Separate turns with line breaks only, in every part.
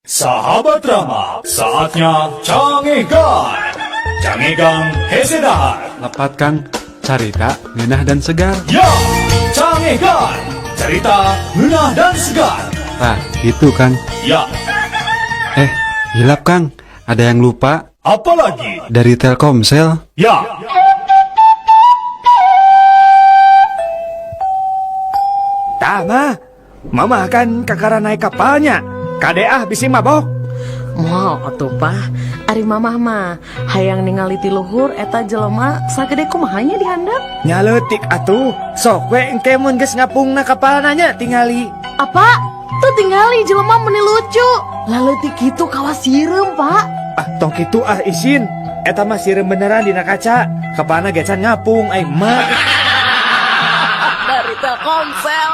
Sahabat Rama, saatnya cangegan. Cangegang hese dahar.
Lepat Kang, carita, ngeunah dan segar.
Ya, cangegan. Cerita ngeunah dan segar.
Nah, gitu Kang.
Ya,
Hilap Kang, ada yang lupa
apalagi?
dari Telkomsel.
Ya,
Tama, mama kan kakara naik kapalnya. Kadeh bisi mabok.
Moal atuh Pak, ari mamah mah hayang ningali ti luhur eta jelema sagede kumahanya dihandap.
Nyaletik atuh. Sok we engke mun geus ngapungna kapal nanya tingali.
Apa? Tuh tinggali jelema meni lucu. Lalu ti kitu kawas sireum Pak.
Tong kitu isin. Eta mah sireum beneran dina kaca. Kapalna gecan ngapung ai emak.
Dari Telkomsel.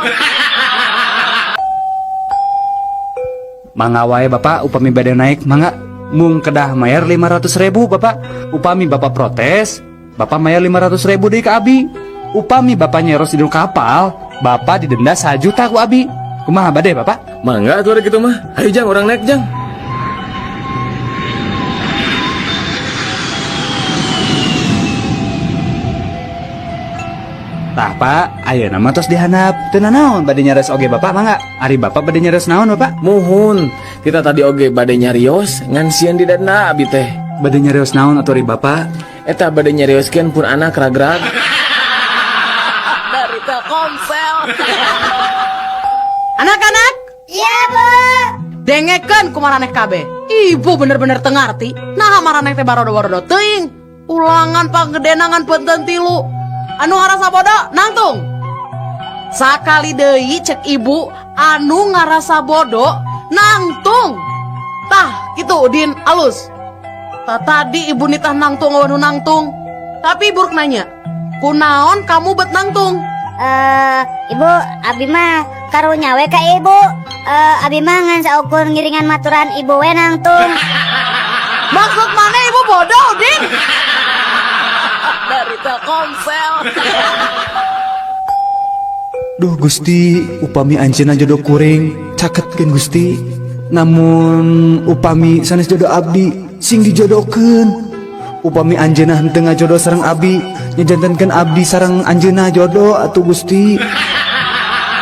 Mangga wae Bapak upami bade naik mangga mung kedah mayar 500.000 Bapak. Upami Bapak protes, Bapak mayar 500.000 deui ka abi. Upami Bapak nyeros di kapal, Bapak didenda 1 juta ku abi. Kumaha bade Bapak?
Mangga atuh gitu mah. Ayo Jang, orang naik Jang.
Tah Pak, ayeuna mah tos dihandap. Teu naon bade nyares oge Bapak mangga. Ari Bapak bade nyares naon Bapak?
Muhun, kita tadi oge bade nyarios ngan sieun didenda abi teh.
Bade nyares naon atuh ari Bapak?
Eta bade nyarioskeun pun anak ragrag.
Dari Telkomsel. Anak-anak,
Iya, Bu.
dengekeun kumaraneh kabeh. Ibu bener-bener teu ngarti. Nah maraneh teh barodo-barodo teuing. Ulangan panggedenangan punten 3. Anu ngarasa bodoh nangtung. Sakali deui cek ibu anu ngarasa bodoh nangtung. Tah gitu Udin alus. Tah tadi ibu nitah nangtung anu nangtung. Tapi ibu nanya, kunaon kamu bet nangtung?
Ibu, abi mah karunya we ka ibu. Abi mah ngan saukur ngiringan maturan ibu we nangtung.
Maksud mana ibu bodoh Udin? Dari Telkomsel.
Duh Gusti, upami anjeunna jodoh kuring, caketkeun Gusti. Namun upami sanes jodoh abdi sing dijodohkeun. Upami anjeunna henteu ngajodoh sareng abdi, nyajantenkeun abdi sareng anjeunna jodoh atuh Gusti.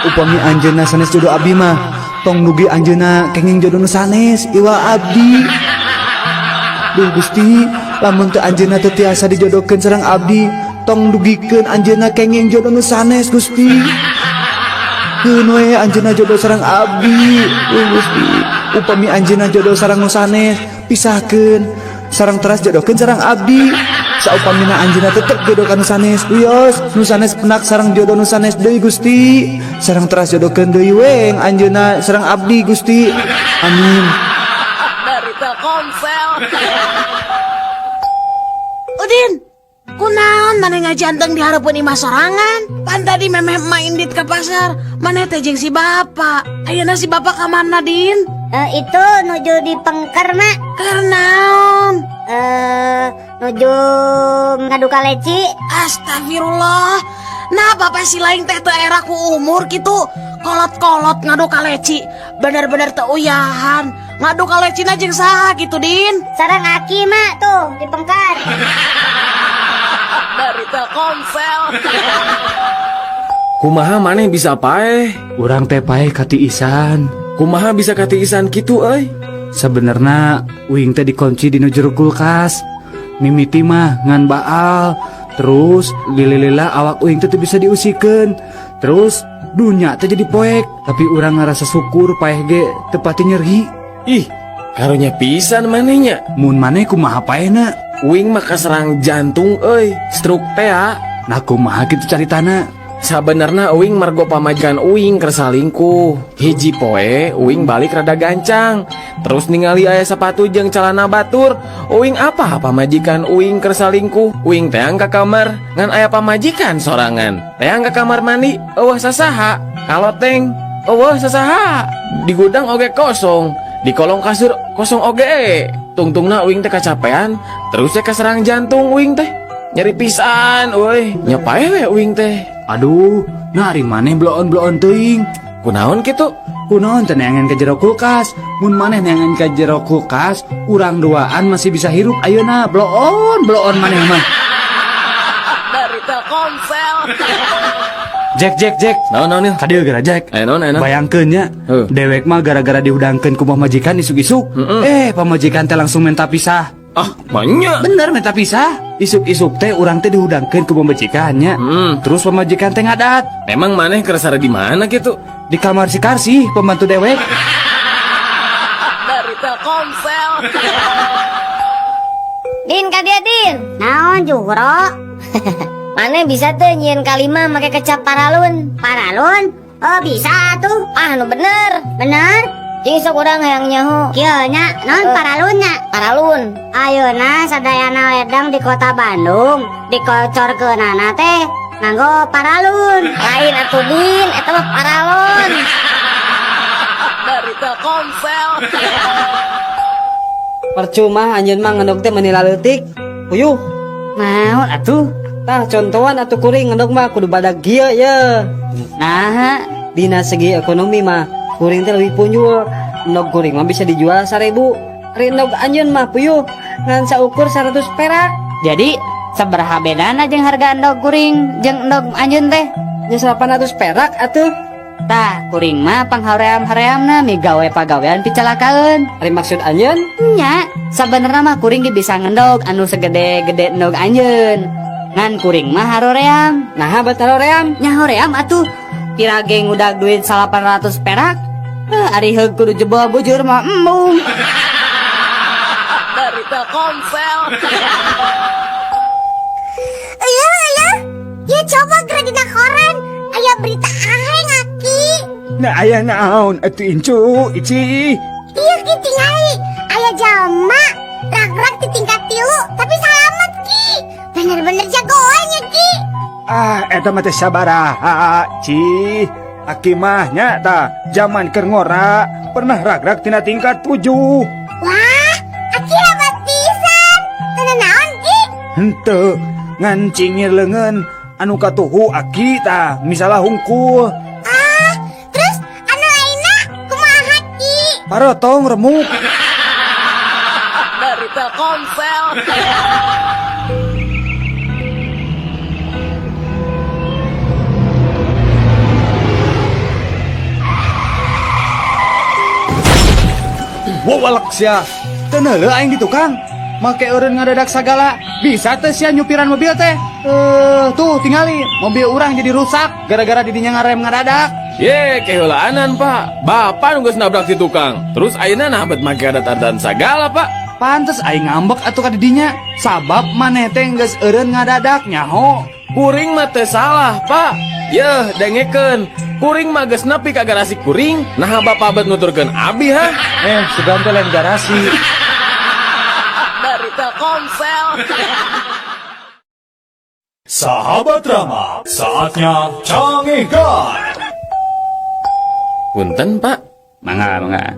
Upami anjeunna sanes jodoh abdi mah, tong nugi anjeunna kenging jodoh nu sanes iwa abdi. Duh Gusti, lamun teu anjeunna teu tiasa dijodohkeun sareng abdi, tong dugikeun anjeunna kenging jodoh nu sanes Gusti. Keun we anjeunna jodoh sareng abdi, Gusti. Upami anjeunna jodoh sareng nu sanes, pisahkeun sareng teras jodohkeun sareng abdi. Saupamina anjeunna tetep jodoh ka nu sanes, wios nu sanes penak sareng jodoh nu sanes deui Gusti. Sareng teras jodohkeun deui weng anjeunna sareng abdi Gusti. Amin.
Dari Telkomsel. Udin, kunaon maneh ngajanteng di hareupeun imah sorangan? Pan tadi memeh main dit ka pasar, maneh teh jeung si bapak. Ayeuna si bapak ka mana, Din?
Itu nuju di Pengker, Mak.
Karnaon?
Nuju ngadu ka leci.
Astagfirullah. Nah, bapak si lain teh teu era ku umur kitu. Kolot-kolot ngadu ka leci. Bener-bener teu uyahan. Ngadu ka lecina jeung saha kitu, Din?
Sareng Aki, Mak, tuh di Pengker.
Dari Telkomsel.
Kumaha maneh bisa paeh?
Urang teh paeh katiisan.
Kumaha bisa katiisan kitu euy?
Sebenarnya uing teh dikunci di jero kulkas. Mimiti mah ngan baal. Terus lila awak uing teh bisa diusikeun. Terus dunya teh jadi poek. Tapi urang ngerasa syukur paeh ge teu pati nyeri.
Ih, karunya pisan manehnya.
Mun maneh kumaha paehna?
Uing mah kaserang jantung euy, stroke teh ya.
Nah kumaha kitu caritana?
Sabenerna uing margo pamajikan uing keur salingkuh. Hiji poe uing balik rada gancang. Terus ningali aya sepatu jeung calana batur. Uing apa pamajikan uing keur salingkuh? Uing teang ka kamar ngan aya pamajikan sorangan. Teang ka kamar mandi, eueuh sasaha? Kaloteng, eueuh sasaha? Di gudang oge kosong, di kolong kasur kosong oge. Tungtungna uing teh kacapean, terus teh kaserang jantung uing teh. Nyeri pisan, euy. Nyapae we uing teh?
Aduh, nari maneh bloon-bloon teuing.
Kunaon kitu?
Kunaon teh neangan ke jero kulkas. Mun maneh neangan ke jero kulkas, urang duaan masih bisa hirup ayeuna. Bloon maneh mah.
Dari Telkomsel.
Jack.
Naon il?
Kadieu geura Jack.
Naon.
Bayangkeun nya,
Heuh.
dewek mah gara-gara dihudangkeun ku majikan isuk-isuk. Pamajikan teh langsung minta pisah.
Ah, banyak.
Bener minta pisah. Isuk-isuk teh urang teh dihudangkeun ku majikan nya. Terus pamajikan teh ngadat
Emang maneh keresara di mana gitu?
di kamar si Karsi, pembantu dewek.
Dari Telkomsel.
Din kadia Din. Naon Juhro? Mana bisa tuh nyieun kalima make kecap paralun? Paralun? Oh bisa tuh. Ah nu bener. Bener? Jeung sok urang hayang nyaho. Kieu nya, naon paralunnya? Paralun. Ayeuna sadayana wedang di kota Bandung dikocorkeunana teh nganggo paralun. Lain atuh Din, eta mah paralun.
Dari Telkomsel.
Percuma anjeun mah ngendog teh meuni laleutik. Puyuh.
Naon atuh?
Tah contohan atuh kuring ngendog mah kudu badag kieu ye. Nah, dina segi ekonomi mah kuring teh leuwih punjul. Endog kuring mah bisa dijual 1000. Ari endog anjeun mah puyuh ngan saukur 100 perak.
Jadi sabaraha bedana jeung harga endog kuring jeung endog anjeun teh?
Nya 800 perak atuh.
Tah, kuring mah panghoream-horeamna migawe pagawean picalakaeun.
Ari maksud anjeun?
Nya, sabenerna mah kuring ge bisa ngendog anu segede-gede endog anjeun. Ngan kuring mah haroream.
Nah, batal ream.
Nya hoream atuh. Kira ge ngudag duit 800 perak. Ari heug kudu jebol bujur mah embung.
Dari Telkomsel.
Ya coba gerak dina koran. Aya berita aheng aki.
Nah aya naon atuh Incu, Ici.
Iya ki tingali. Aya jalma rak-rak di tingkat 3 tapi selamat ki. Bener-bener jagoannya ki.
Ah, eta mah teh sabaraha, Ci. Aki mah nya tah zaman keur ngora pernah ragrak tina tingkat 7.
Wah, aki hebat pisan. Teu naon ki?
Henteu, ngan cingir leungeun anu katuhu aki tah misalah hungkul.
Ah, terus anu lainna kumaha ki?
Parotong remuk.
Dari Telkomsel.
Wawalak sia. Teu neuleuh aing di tukang. Make eureun ngadadak sagala. Bisa teh sia nyupiran mobil teh. Tuh tingali mobil urang jadi rusak gara-gara didinya ngarem ngadadak.
Ye, kehulaanan pak. Bapak nunggu nabrak si tukang. Terus ayeuna nah bet make adat-adat sagala pak.
Pantes aing ngambek atuh ka didinya. Sabab maneh teh geus eureun ngadadak nyaho.
Kuring mah teu salah pak. Yeuh, dengekeun. Kuring mah geus nepi ka garasi kuring. Nah bapak bet nuturkeun abi ha.
Sugan teh lain garasi.
Dari Telkomsel.
Sahabat Rama, saatnya cangegan.
Punten pak.
Mangga.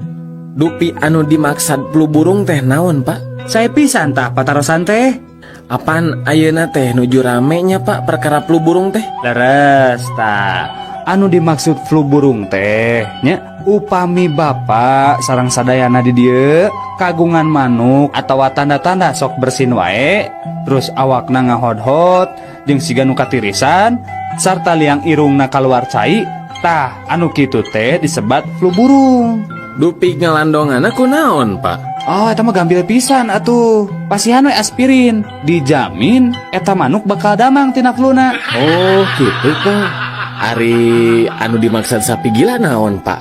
Dupi anu dimaksad flu burung teh naon pak?
Saya pisan tah patarosan teh.
Apaan ayeuna teh nuju ramenya pak perkara flu burung teh?
Leres tah. Anu dimaksud flu burung teh nya upami bapak sareng sadayana di dieu kagungan manuk atawa tanda-tanda sok bersin wae terus awakna ngahod-hod jeung siga nu katirisan sarta liang irungna kaluar cai tah anu kitu teh disebat flu burung.
Dupi ngelandonganna kunaon pak?
Oh, eta mah gampil pisan atuh. Pasihan we aspirin, dijamin eta manuk bakal damang tina fluna.
Oh gitu pak. Ari anu dimaksud sapi gila naon pak?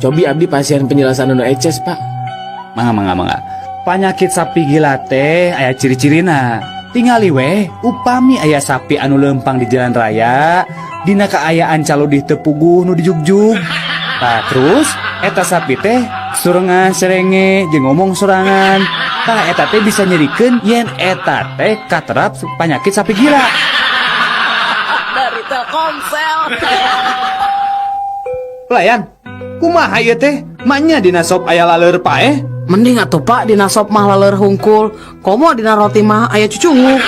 Cobi abdi pasien penjelasan anu eces pak.
Mangga. Panyakit sapi gila teh aya ciri-cirina. Tingali we upami aya sapi anu lempang di jalan raya, dina kaayaan calodih teu puguh nu dijugjug. Tah terus eta sapi teh surengan serenge jeung ngomong sorangan. Tah eta teh bisa nyerikeun yen eta teh katerap panyakit sapi gila.
Dari Telkomsel.
Pelayan, kumaha ieu teh? Manya dina sop aya laleur paeh?
Mending atuh Pak dina sop mah laleur hungkul. Komo dina roti mah aya cucunguk.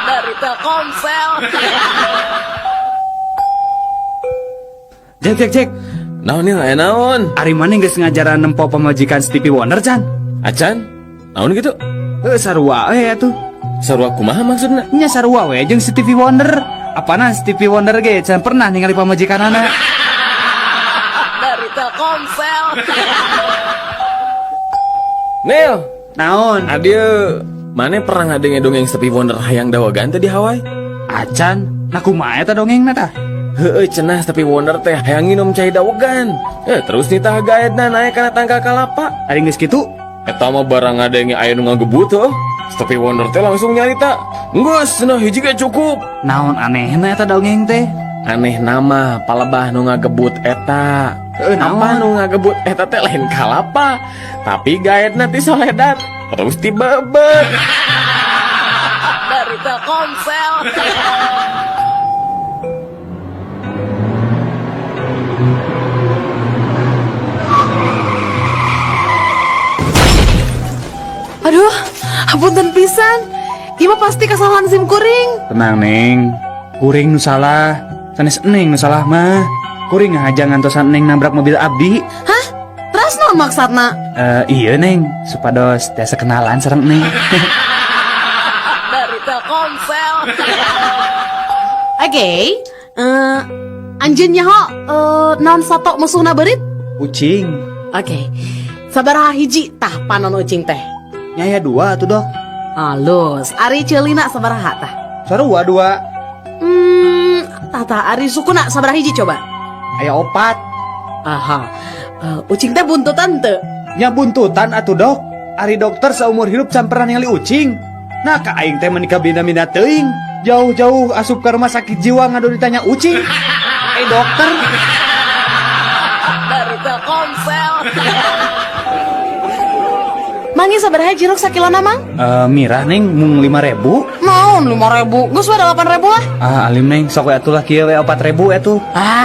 Dari Telkomsel.
Jek.
Naon ya naon?
Ari mana geus ngajaran nempo pamajikan Stevie Wonder can?
Acan? Naon gitu?
Sarua atuh.
Sarua kumaha maksudna?
Nya sarua we jeung Stevie Wonder. Apana Stevie Wonder ge can pernah ningali pamajikanana.
Dari Telkomsel.
Nel,
Naon?
adieu. Mana pernah ngadenge dongeng Stevie Wonder hayang dawagan teh di Hawaii?
Acan, nakumaha eta dongengna tah?
Heueuy cenah Stevie Wonder teh hayang nginum cai dawagan. Terus nitah gaedna naik kana tangka kalapa.
Ari geus kitu?
Eta mah barang ngadenge aya nu ngagebut heuh. Stevie Wonder teh langsung nyarita. Geus cenah hiji ge cukup.
Naon anehna eta dongeng teh?
Aneh nama palebah nu ngagebut eta.
naon?
Apa nu ngagebut eta teh lain kalapa, tapi gaedna ti Soledad. Terus ti bebet.
Dari Telkomsel. Aduh, apunten pisan. Ieu mah pasti kesalahan SIM kuring.
Tenang Neng, kuring nu salah, sanes Neng nu salah mah. Kuring ngajak ngantosan Neng nabrak mobil abdi.
Hah? Terus naon maksudna?
Iya Neng, supados tiasa kenalan sareng Neng.
Dari Telkomsel. Oke, anjeun nyaho naon sato musuhna beurit?
Ucing,
Oke. Sabaraha hiji tah panon ucing teh?
nyaya dua tuh dok.
Alus, ari ceulina sabaraha tah?
Sarua dua,
Tata ari sukuna sabaraha hiji coba?
aya opat.
Aha. Ucing teh buntutan teu?
Nya buntutan atuh dok. Ari dokter seumur hidup can pernah ningali ucing. Nah ka aing teh menikah bina-bina teuing. Jauh-jauh asup ke rumah sakit jiwa ngadu ditanya ucing. Dokter.
Dari Telkomsel. Mangi sabaraha jeruk sakilona mang?
Mirah Neng mung 5.000.
Naon 5.000? Geus we 8.000 lah.
Alim Neng sok we atulah kieu we 4.000 atuh.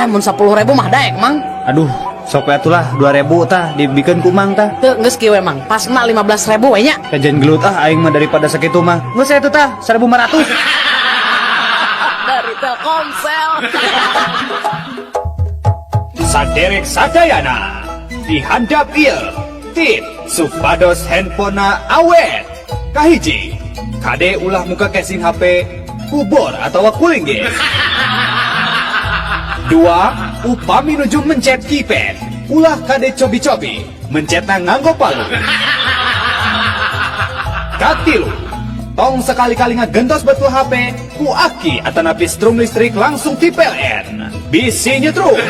Mun 10.000 mah daek mang.
Aduh, sok we atulah 2.000 tah dibikeun ku mang tah.
Teu geus kieu we mang. Pasna 15.000 we nya.
Kajen gelut aing mah daripada sakitu mah. Geus atuh tah 1.500.
Dari Telkomsel.
Saderek sadayana dihandap ieu tip supados handphonena awet. Kahiji, kade ulah muka casing HP bubor atau kuring ge. Dua, upami nuju mencet keypad, ulah kade cobi-cobi mencetna nganggo palu. Katilu, tong sekali-kali ngagentos betul HP ku aki atanapi strum listrik langsung ti PLN. Bisi nyetrum.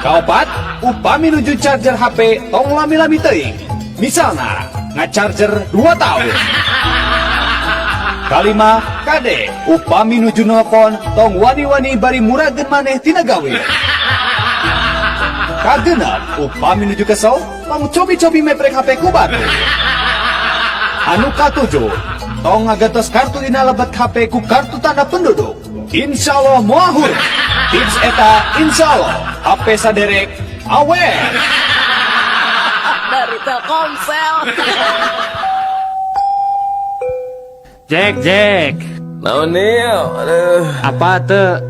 Kaopat, upami nuju charger HP tong lami-lami teuing. Misalna, ngacharger 2 tahun. Kalima, kade, upami nuju nelpon tong wani-wani bari murageun maneh tina gawe. Kagenep, upami nuju kesel tong cobi-cobi meprek HP ku baru. Anu katujuh, tong ngagantos kartu dina lebet HP ku kartu tanda penduduk. Insyaallah moahur. Tips eta insyaallah HP saderek awet.
Dari Telkomsel.
Jack.
Naon Nel? Aduh.
Apa teu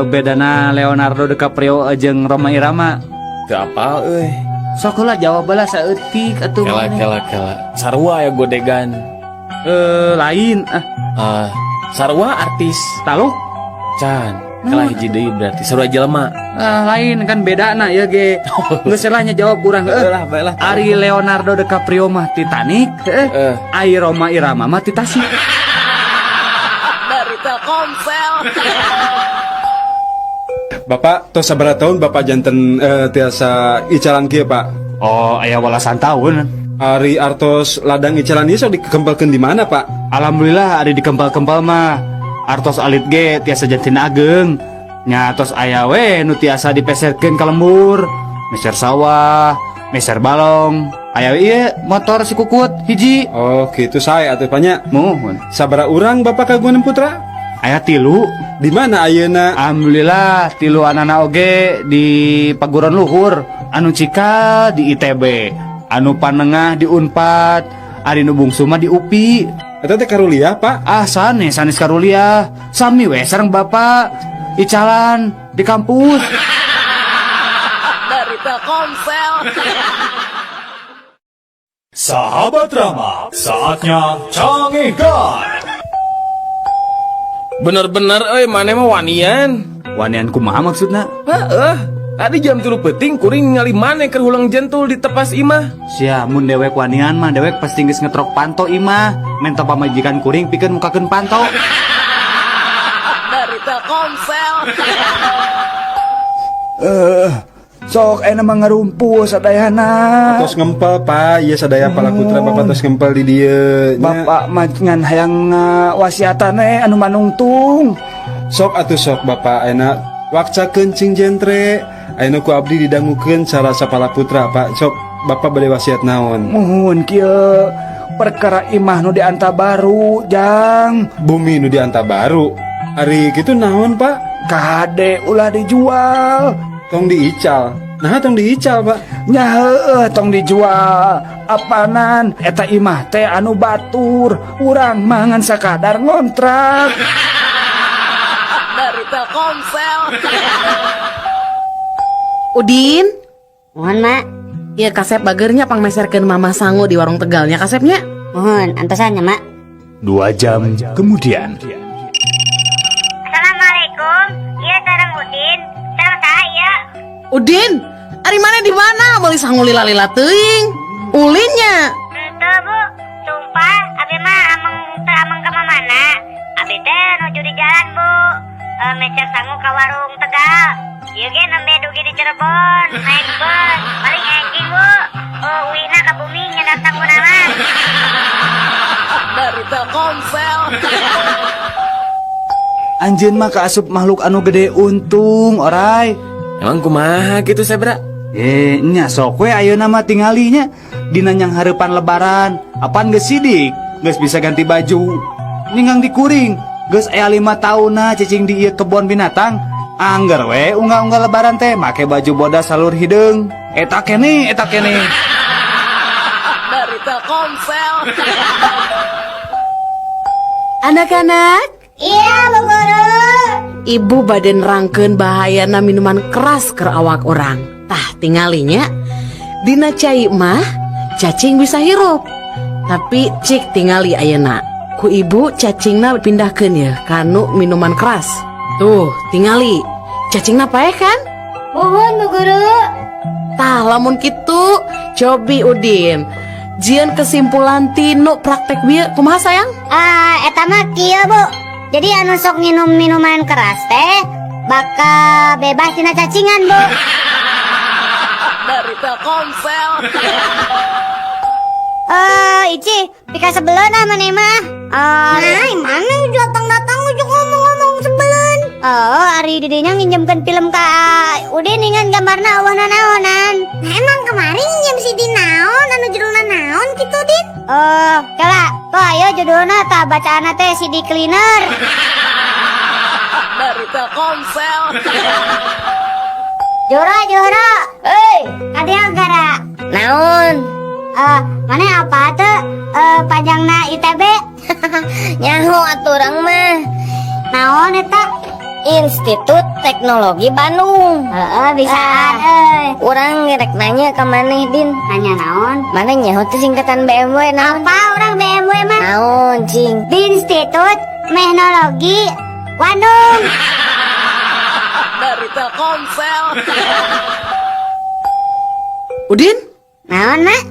bedana Leonardo DiCaprio jeung Rhoma Irama?
Teu apal euy.
Sok heula jawab bae saeutik atuh.
Kela. Sarua ya godegan.
Lain
Sarua artis.
Talu?
Can. Kela hiji deui berarti sarua jelema.
Lain kan bedana ya ge. Geus selahnya jawab kurang
Baiklah.
Ari Leonardo DiCaprio mah Titanic, Ai Rhoma Irama mah Titanic.
Dari Telkomsel.
Bapak, tos sabaraha tahun Bapak janten tiasa icalan kieu Pak?
Oh, aya walasan tahun.
Ari artos ladang icalan ieu sok dikempelkeun di mana Pak?
Alhamdulillah ada di kempal-kempal mah. Artos alit ge tiasa jantin ageng. Nya tos aya we nu tiasa dipeserkeun ka lembur. Meser sawah, meser balong. Aya ieu motor si Kukut hiji.
Oh, gitu saya atuh Panya.
Muhun.
Sabaraha urang Bapak kagungan putra?
Aya 3.
Di mana ayeuna?
Alhamdulillah 3 anana oge di paguron luhur. Anu cika di ITB, anu panengah di Unpad, ari nu bungsu mah di UPI.
Eta teh karuliah Pak?
Sanes karuliah. Sami we sareng Bapak. Icalan di kampus.
Telkomsel.
Sahabat Rama, saatnya cangihkan.
Bener-bener mana mah wanian.
Wanian kumaha maksudna?
Tadi jam 3 peting kuring ningali maneh keur hulang jentul di tepas imah.
Sia mun dewek wanian mah dewek pasti geus ngetrok panto imah. Menta pamajikan kuring pikeun mukakeun panto.
Dari Telkomsel.
Sok enak mah ngarumpu sadayana.
Tos ngempel pak, iya sadaya pala putra bapak tos ngempel di dia.
Bapak majengan hayang wasiatan anu manungtung.
Sok atuh sok bapak enak wakca kencing jentre. Ayeuna ku abdi didangukeun cara sapala putra pak. Sok bapak bade wasiat naon?
Muhun kieu perkara imah nu dianta baru jang.
Bumi nu dianta baru. Ari gitu naon pak?
Kade ulah dijual.
Tong diical. Nah tong diical pak.
Nya heueuh tong dijual. Apanan eta imah teh anu batur. Urang mangan sakadar ngontrak.
Dari Telkomsel. Udin,
Mohon mak.
iya kasep bagernya pang meserkeun Mama Sangu di warung Tegalnya kasepnya.
Mohon antosannya mak.
2 jam kemudian.
Assalamualaikum. Iya sareng Udin. Sareng saya.
Udin, ari mana di mana? Meuli sangu lila-lila teuing. Ulinnya.
Teu bu. Sumpah abi mah ameng ke mana? Abi teh nuju di jalan bu. Mecer sangu ka warung Tegal. Ieu ge nembe dugi di Cirebon. Naik bus. Paling enjing bu. Uina ka bumi nyedak sangu nama.
Dari Telkomsel.
Anjeun mah kaasup makhluk anu gede untung oray.
Emang kumaha gitu Sebra?
Nya sok we ayeuna mah tingalinya dina nyang hareupan lebaran. Apaan geus sidik? Geus bisa ganti baju. Ninggang dikuring. Geus aya 5 taunna cicing di ieu kebon binatang. Angger we unggah-unggah lebaran teh make baju bodas salur hideung. Eta kene.
Dari Telkomsel. Anak-anak,
Iya bu guru.
ibu badan rangkeun bahayana minuman keras ke awak orang. Tah tingalinya dina cai mah cacing bisa hirup. Tapi cik tingali ayeuna. Ku ibu cacingna pindahkeun ya kanu minuman keras. Tuh, tingali. Cacingna pae kan?
Mohon bu guru.
Tah lamun kitu, cobi Udin. Jian kesimpulan tinu praktek bieu kumaha sayang?
Eta mah kieu bu. Jadi anu sok nginum minuman keras teh bakal bebas tina cacingan bu.
Dari Telkomsel.
Ici, pika sebelum mana mah? Mana datang ujuk ngomong sebelum. Ari didinya nginjemkan film ka Udin dengan gambarna awana-awanan. Emang kemarin nginjem si Dinaon anu judulna naon gitu Din? Kala, tuh ayo judulna tah bacaana teh CD Cleaner.
Dari Telkomsel.
Jora, kadang gara. Naon? Mana apa tuh? Panjangna ITB. Nyaho aturang mah. Naon eta? Institut Teknologi Bandung. Bisaan urang ngerek nanya ke maneh Din. Nanya naon? Mana nyaho teh singkatan BMW naon? Apa urang BMW mah? Naon cing? Di Institut Teknologi Bandung.
Dari Telkomsel. Udin,
Naon mak?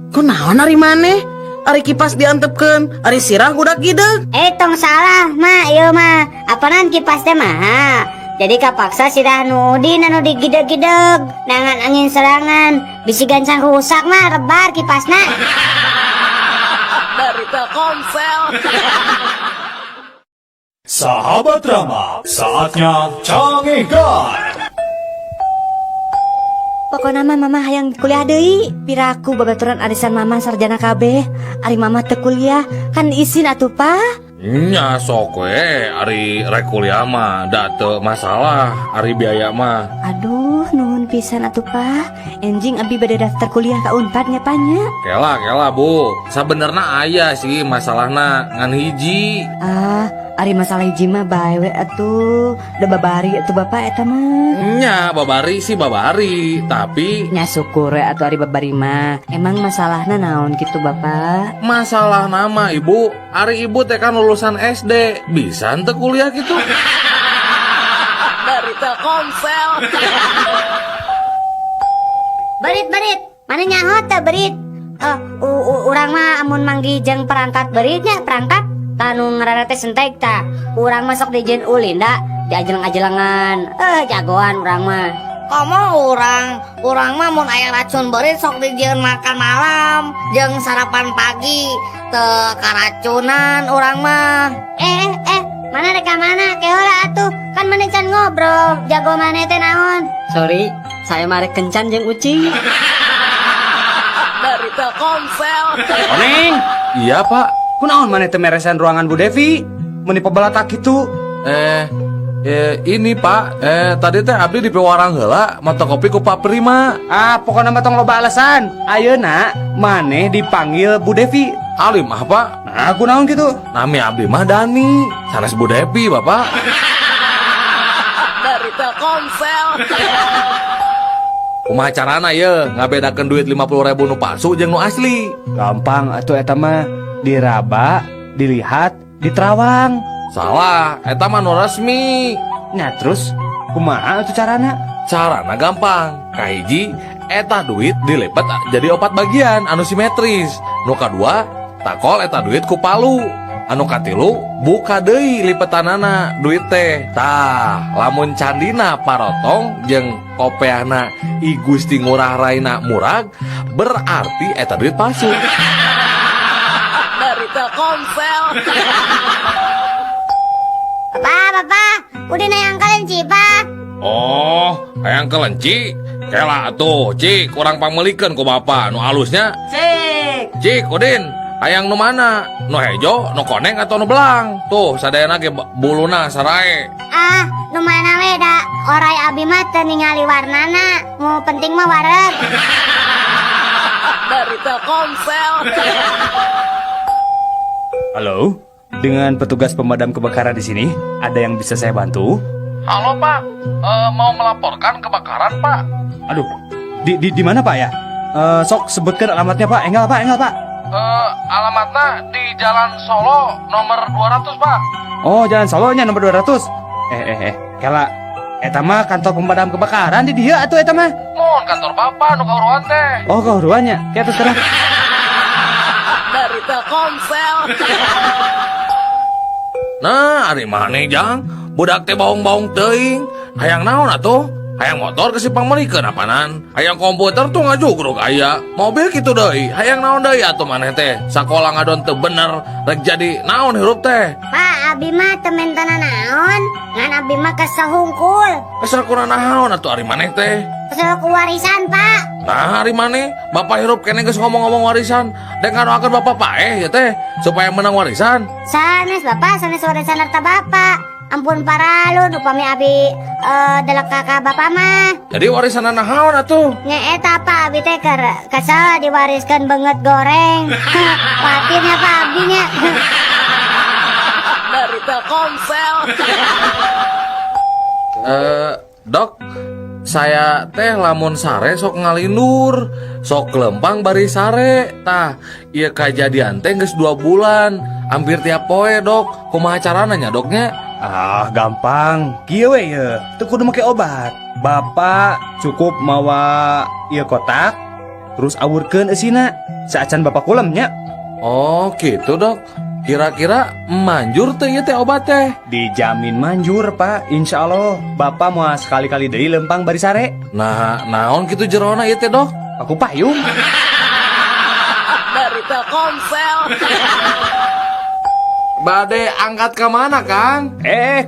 ku naon ari maneh? Ari kipas diantepkeun, ari sirah budak gideg.
Tong salah mak, ieu mah apanan kipas teh mah. Jadi kapaksa sirah nu Udin anu digideg-gideg. Nangan angin serangan, bisi gancang rusak mah rebar kipasna.
Dari Telkomsel.
Sahabat Rama, saatnya cangihkan.
Pokoknya mama hayang kuliah deui. Piraku babaturan arisan mama sarjana kabeh. Ari mama teu kuliah kan izin atuh pa.
Nya sok we ari rek kuliah mah da teu masalah ari biaya mah.
Aduh nuhun pisan atuh pa. Enjing abi bade daftar kuliah ka Unpad nya panya.
Kela Bu, sabenerna aya sih masalahna ngan hiji.
Ari masalah hiji mah bae we atuh. Da babari atuh Bapak eta mah.
Nya babari sih babari, tapi
Nya syukur we atuh ari babari mah. Emang masalahna naon gitu Bapak?
masalah nama ibu, ari ibu teh kan lulusan SD, bisa ente kuliah gitu.
Dari Telkomsel.
Berit, mana nyaho teh berit? Urang mah amun manggi jeung perangkat beritnya perangkat tanu ngaranna teh sentek tah. Urang masuk dijieun ulin da, diajelang-ajelangan. Jagoan urang mah.
Kamu orang mah mun aya racun berit sok dijieun makan malam jeung sarapan pagi teu karacunan urang mah.
Mana rek ka mana? Kehola atuh. Kan mana can ngobrol. Jago mana teh naon?
Sorry, saya marek kencan jeung ucing.
Dari Telkomsel.
Oneng,
Iya pak.
kunaon maneh teh meresan ruangan Bu Devi? Meni pebalatak kitu.
Ini pak, tadi teh abdi di pewarang heula, mata kopi ku Pak Prima.
Pokoknya mah tong loba alasan. Ayeuna maneh dipanggil Bu Devi.
Alim ah pak.
Nah, kunaon gitu?
Nami abdi mah Dani, sanes Bu Devi bapak.
Dari Telkomsel.
Kumaha carana ye ngabedakeun duit 50.000 nu palsu jeung nu asli?
Gampang atuh eta mah. Diraba, dilihat, diterawang.
Salah, eta mah nu resmi.
Nah terus kumaha atuh carana?
Carana gampang. Kahiji, eta duit dilipat jadi 4 bagian anu simetris. Nu kadua, takol eta duit ku palu. Anu katilu, buka deui lipetanana duit teh. Tah, lamun candina parotong jeung kopeana I Gusti Ngurah Raina murag, berarti eta duit palsu.
Dari Telkomsel.
Bapak, udah nayang kelinci, Pak.
Oh, hayang kelenci. Kela atuh, Cik, kurang pamelikeun ku Bapak nu alusnya. Cik, Udin, hayang nu mana? Nu hejo, nu koneng atau nu belang? Tuh, sadayana ge buluna sarae.
Nu mana we da? Orai abi mah teu ningali warnana. Mu penting mah wareg.
Dari Telkomsel.
Halo, dengan petugas pemadam kebakaran di sini, ada yang bisa saya bantu?
Halo, Pak. Mau melaporkan kebakaran, Pak.
Aduh, di mana Pak ya? Sok sebutkan alamatnya Pak. Enggak Pak.
Alamatnya di Jalan Solo nomor 200, Pak.
Oh, Jalan Solonya nomor 200. Kela, eta mah kantor pemadam kebakaran di dia atuh eta mah.
Mohon kantor Bapak nu kauruan teh.
Oh, kauruannya. Kayak sekarang.
Dari Telkomsel.
Nah, ari maneh jang, budak teh baung-baung teuing. Hayang naon atuh? Hayang motor ke si pamerikeun apanan? Hayang komputer tuh ngajugrug aya. Mobil kitu deui. Hayang naon deui atuh maneh teh? Sakola ngadon teu bener, rek jadi naon hirup teh?
Pak, abi mah temen tanah naon? Ngan abi mah kesahungkul.
Kesel kurang naon atuh ari maneh teh?
Kesel ku warisan, Pak.
Nah, hari maneh Bapak hirup kene geus ngomong-ngomong warisan. Dek ngadoakeun Bapak paeh ya teh supaya menang warisan.
Sanes Bapak, sanes warisan harta Bapak. Ampun paralun upami abi delek kakak Bapak mah.
Jadi warisan naon atuh?
Nya eta Pak abi teh kesel diwariskan banget goreng. Patirnya Pak abinya.
Dari Telkomsel.
Dok, saya teh lamun sare sok ngalindur, sok lempang bari sare. Tah, ieu kajadian teh geus 2 bulan, hampir tiap poe, Dok. Kumaha carana nya, Doknya?
Gampang. Kieu we ye, teu kudu make obat. Bapak cukup mawa ieu kotak, terus awurkeun eusina. Saacan Bapak kulem nya.
Oh, gitu, Dok. Kira-kira manjur teh ieu teh obat teh?
Dijamin manjur, Pak. Insya Allah. Bapak mau sekali-kali deui lempang bari sare.
Nah, naon kitu jerona ieu teh, Dok?
Aku payung.
Dari Telkomsel.
Bade angkat ke mana, Kang?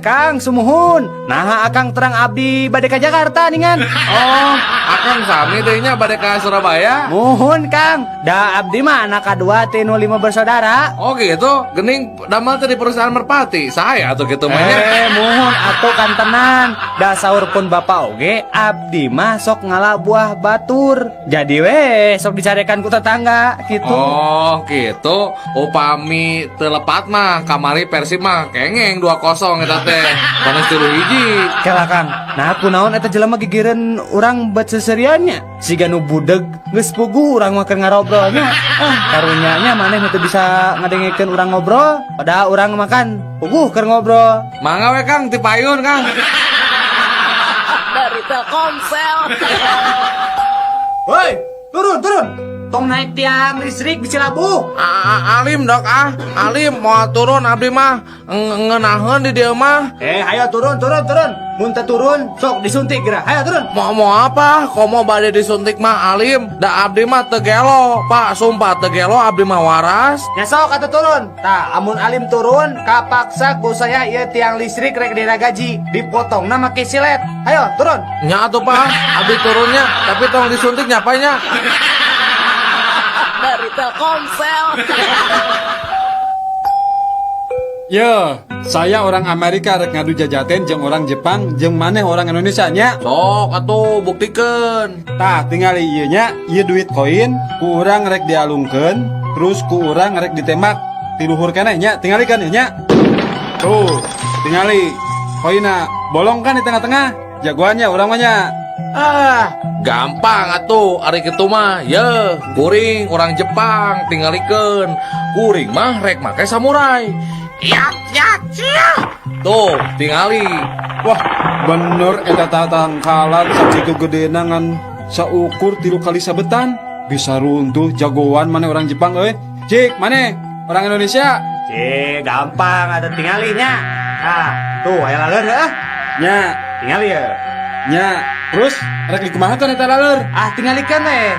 Kang, sumuhun. Nah, akang terang abdi bade ka Jakarta ningan.
Oh, Akang sami teh nya bade ka Surabaya.
Muhun Kang, da abdi mah anak kadua tinu 5 bersaudara.
Oh gitu, gening damel teh di perusahaan Merpati. Saya atuh kitu mah nya.
Muhun atuh kan tenan. Da saur pun bapak oge, abdi mah sok ngalah buah batur. Jadi sok dicarekan ku tetangga gitu.
Oh gitu, upami telepat mah kamari Persib mah kengeng 2-0 eta teh. Panas 3-1.
Kela Kang, nah kunaon eta jelema gigireun urang bet seseriannya. Siga nu budeg geus pugu urang mah keur ngarobrolnya. Karunya nya maneh teu bisa ngadengikeun urang ngobrol, padahal urang makan puguh keur ngobrol.
Mangga we Kang, ti payun Kang.
Dari Telkomsel.
Woi, turun. Tong naik tiang listrik di Cilabu.
Alim dok Alim mau turun abdi mah ngenaheun di dieu mah.
Ayo turun. Mun teu turun, sok disuntik geura. Ayo turun.
Mau apa? Komo bade disuntik mah Alim. Da abdi mah teu gelo, Pak. Sumpah teu gelo abdi mah waras.
Ya sok atuh turun. Tah, amun Alim turun, kapaksa ku saya ieu tiang listrik rek diragaji, dipotongna make silet. Ayo turun.
Nya atuh Pak, abdi turunnya, tapi tong disuntik nyapanya.
Dari Telkomsel.
Yo, saya orang Amerika rek ngadu jajaten jeung orang Jepang jeung maneh orang Indonesia nya.
Sok atuh buktikeun.
Tah, tinggal ieu nya, ieu duit koin ku urang rek dialungkeun, terus ku urang rek ditembak ti luhur keneh nya, tingalikeun ieu nya. Tuh, tingali koinna bolong kan di tengah-tengah. Jagoannya urang mah nya.
Gampang atuh ari kitu mah. Ye, kuring orang Jepang tingalikeun. Kuring mah rek make samurai. Ya. Tuh, tingali.
Wah, bener eta tatangkalan sakitu gedena ngan saukur 3 kali sabetan. Bisa runtuh jagoan maneh orang Jepang euy. Cik, maneh orang Indonesia.
Gampang ada tingalinya. Nah, tuh aya laleur heuh.
Nya,
Tingali ya.
nya. Terus rek dikumahakeun eta laleur?
Tingalikeun teh.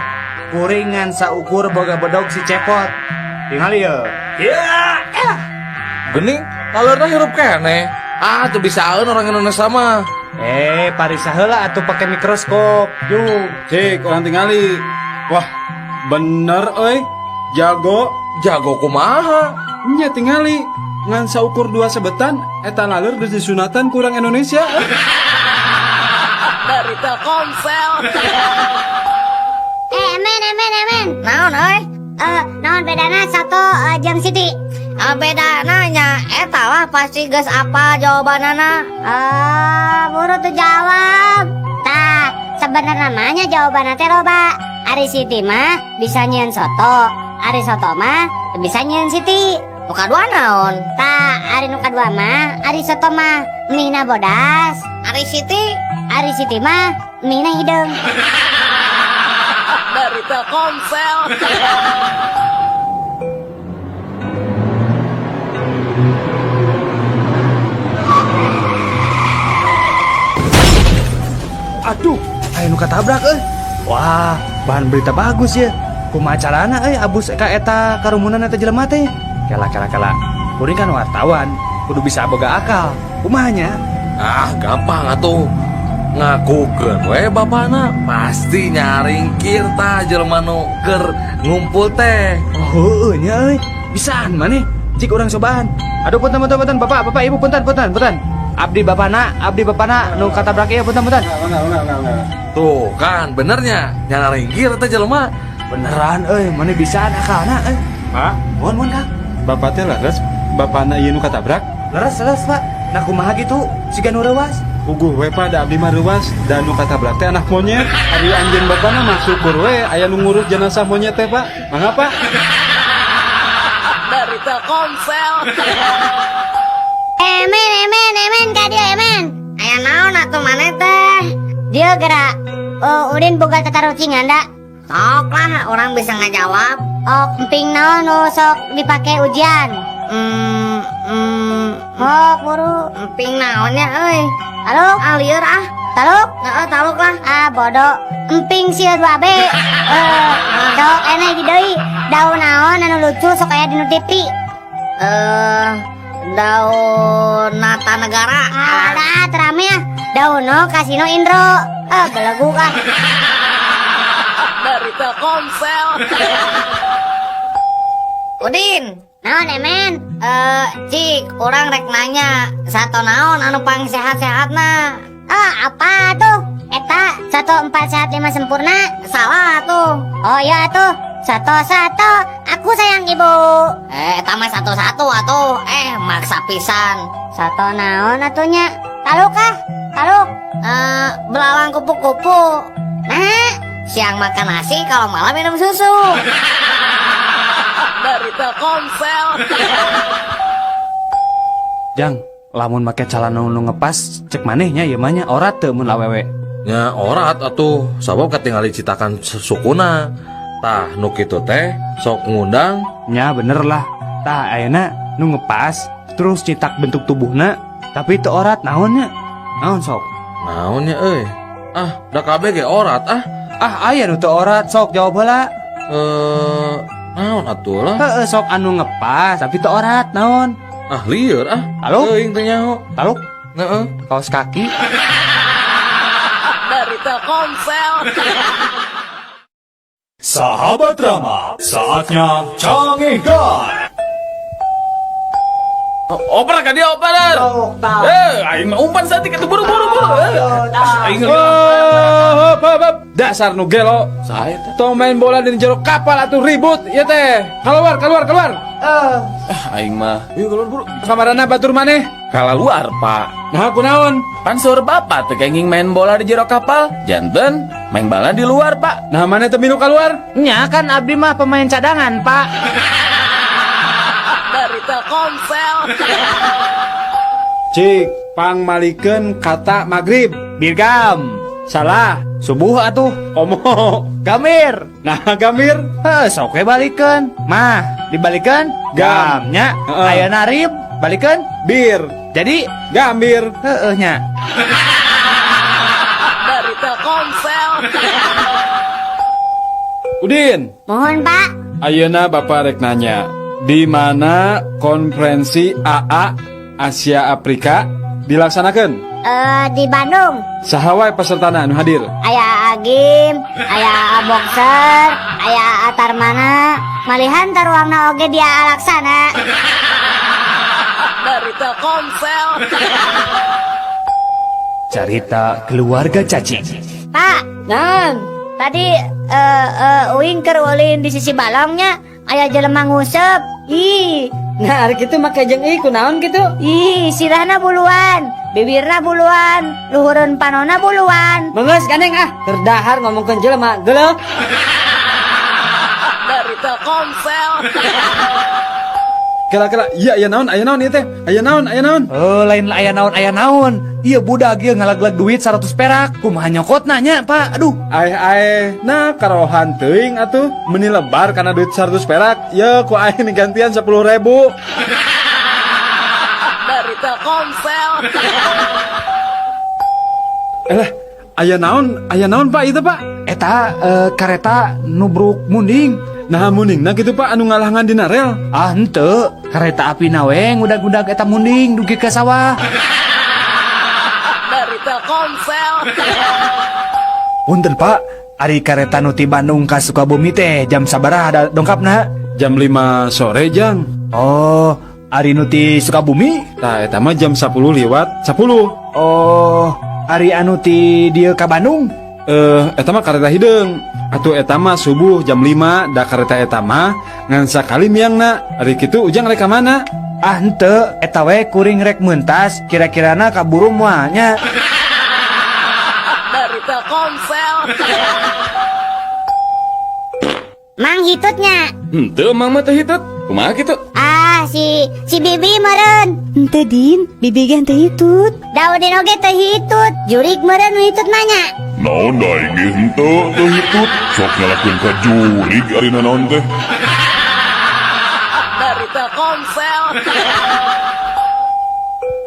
Kuringan saukur boga bodog si cepot. Tingali ya.
Gening, lalurna hirup keneh. Tuh bisaeun orang Indonesia mah.
Parisa heula atuh pake mikroskop. Yuk.
Cik, orang tingali. Wah, bener euy. Jago
Kumaha?
nya tingali. Ngan saukur 2 sebetan eta laleur geus disunatan ku urang Indonesia.
Dari Telkomsel.
Emen. Naon euy? Naon bedana satu jeung Siti? Bedana nya eta lah pasti geus apa jawabanana. Buru tuh jawab. Tah, sebenarnya namanya jawabanna teh loba. Ari Siti mah bisa nyieun soto, ari soto mah bisa nyieun Siti. Nu kadua naon? Tah, ari nu kadua mah, ari soto mah mihna bodas. Ari Siti mah mihna hideung.
Dari Telkomsel.
Aduh, aya nu katabrak euy. Wah, bahan berita bagus ya. Kumaha carana abus ka eta karumunan eta jelema teh? Kela. Kuring kan wartawan, kudu bisa boga akal. Kumahanya?
Gampang atuh. Ngakukeun we bapana pasti nyaringkir tah jelema nu keur ngumpul teh.
Oh, nya euy. Bisaan maneh. Cik urang cobaan. Aduh, punten Bapak, Ibu punten. Abdi bapana nu katabrak ieu punten.
Tuh kan benernya nyaringkir teh jelema.
Beneran euy, maneh bisaan akalna euy.
Pak,
Mun Kang.
bapak teh leres bapana ieu nu katabrak.
Leres Pak. Nah kumaha gitu? Siga nu reuwas.
Uguh we pada abdi mah reuwas dan nu katabrak teh anak monyet. Ari anjeun bapana mah syukur we aya nu ngurus jenazah monyet teh, Pak. Mangga, Pak.
Dari Telkomsel.
Emen ka dieu emen. Aya naon atuh maneh teh? Dieu geura udin boga tatarucingan da. Sok lah orang bisa ngajawab. Emping naon nu sok dipake ujian? Hok buru. Emping naonnya euy? Taluk lieur Taluk? Heeh, taluk lah. Bodoh. Emping sieun babe. Sok eneh di deui. Daun naon anu lucu sok aya dinu TV? Daun Nata Negara. Terame ya. Daun Kasino Indro. Belegu kah?
Dari Telkomsel.
Udin, naon emen? Cik, orang rek nanya, satu naon anu pang sehat-sehatna? Apa tuh? Eta 1 4 sehat 5 sempurna? Salah tuh. Oh iya tuh, satu. Aku sayang ibu.
Eta mah satu-satu atuh. Maksa pisan.
Satu naon atunya? Taluk kah? Taluk.
Belalang kupu-kupu.
Nah,
Siang makan nasi, kalau malam minum susu.
Dari Telkomsel.
Jang, lamun make calana nu ngepas cek manehnya ya manya orat teu mun awewe.
Nya orat atuh, sabab katingali citakan sukuna. Tah nu kitu teh sok ngundang.
Nya bener lah. Tah ayeuna nu ngepas terus citak bentuk tubuhna tapi teu orat naonnya? Naon sok?
Naonnya euy? Da kabeh ge orat
Aya nu teu orat sok jawab heula.
Naon atuh lah?
Heeh sok anu ngepas tapi teu orat naon?
Lieur
Taluk?
Teuing teh nyaho.
Taluk?
Heeh.
Kaos kaki.
Dari Telkomsel.
Sahabat Rama, saatnya Cangehkan.
Oper ka dia operan. Aing mah umpan satik atuh buru-buru. Aing
Hop. Dasar nu gelo.
Saha eta?
Tong main bola di jero kapal atuh ribut ya teh. Keluar.
Aing mah. Yuk keluar buru.
Kamarana batur maneh.
Kalaluar, Pak.
Nah kunaon?
Pansur bapak teu kenging main bola di jero kapal. Janten main bola di luar, Pak.
Nah maneh teu milu keluar?
Nya kan abdi mah pemain cadangan, Pak.
Dari Telkomsel.
Cik, pang malikeun kata magrib.
Birgam.
Salah.
Subuh atuh.
Omo.
Gamir.
Nah, gamir.
Sok we balikeun. Mah, dibalikeun
Gam.
gamnya.
Heeh.
Ayeuna rib balikeun
Bir.
jadi
Gambir.
heeh nya.
Dari Telkomsel.
Udin.
mohon Pak.
Ayeuna Bapak rek nanya, di mana konferensi AA Asia Afrika dilaksanakan?
Di Bandung.
Saha wae pesertana anu hadir?
Aya Agim, aya Boxer, aya Atarmana, malihan taruangna oge dia alaksana.
Dari Telkomsel.
Carita keluarga cacing.
Pak,
Nan,
tadi uing keur ulin di sisi balongnya, aya jelema ngusep. Ih,
nah hari kitu make jeung ieu kunaon kitu?
sirahna buluan, bibirna buluan, luhureun panonna buluan.
Beungeus gandeng terdahar ngomongkeun jelema geuleuh.
Dari Telkomsel.
Kira-kira aya naon ieu teh? Aya naon?
Oh, lain aya naon. Iya budak ieu ngalaglag duit 100 perak. Kumaha nyokotna nya, Pak? Aduh.
Nah karohan teuing atuh meuni lebar kana duit 100 perak. Ya ku aing gantian 10.000.
Dari Telkomsel.
Aya naon Pak itu Pak?
Eta kareta nubruk munding.
Nah munding kitu Pak anu ngalangan dina rel.
Henteu, kareta api nawe ngudag-ngudag eta munding dugi ke sawah.
Dari Telkomsel.
Punten Pak, ari kareta nu ti Bandung ka Sukabumi teh jam sabaraha ada dongkapna?
Jam 5 sore Jang.
Oh, ari nu ti Sukabumi?
Tah eta mah jam 10:10.
Oh, ari anu ti dieu ka Bandung?
Eta mah kareta hideung. Atuh eta mah subuh jam 5 da kareta eta mah ngan sakali miangna. Ari kitu ujang rek ka mana?
Henteu, eta we kuring rek meuntas, kira-kirana kaburu moal nya.
Dari Telkomsel.
Mang hitutnya.
Henteu mang mah teu hitut. Kumaha kitu?
Si Bibi meureun.
Henteu Din, bibi ge henteu hitut.
Daudin oge teu hitut. Jurig meureun nu hitut nanya.
Naon da ge henteu teu hitut sok nyalakeun ka jurig ari naon teh.
Dari Telkomsel.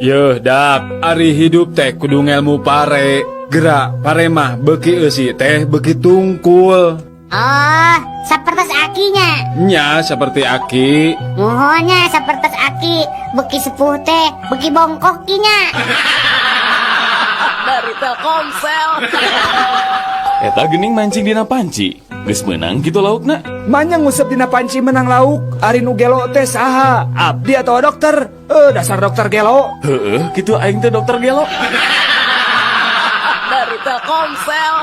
Yeuh dak, ari hidup teh kudu ngelmu pare. Gerak pare mah beuki eusi teh beuki tungkul.
Oh, sapertos akinya.
Nya seperti aki.
Mohonnya sapertos aki. Beki sepuh teh, beki bongkok kinya.
Dari Telkomsel.
Eta geuning mancing dina panci.
geus meunang gitu laukna.
Manya ngusep dina panci menang lauk. Ari nu gelo teh saha? Abdi atau dokter? Dasar dokter gelo.
Heeh, gitu aing teh dokter gelo.
Dari Telkomsel.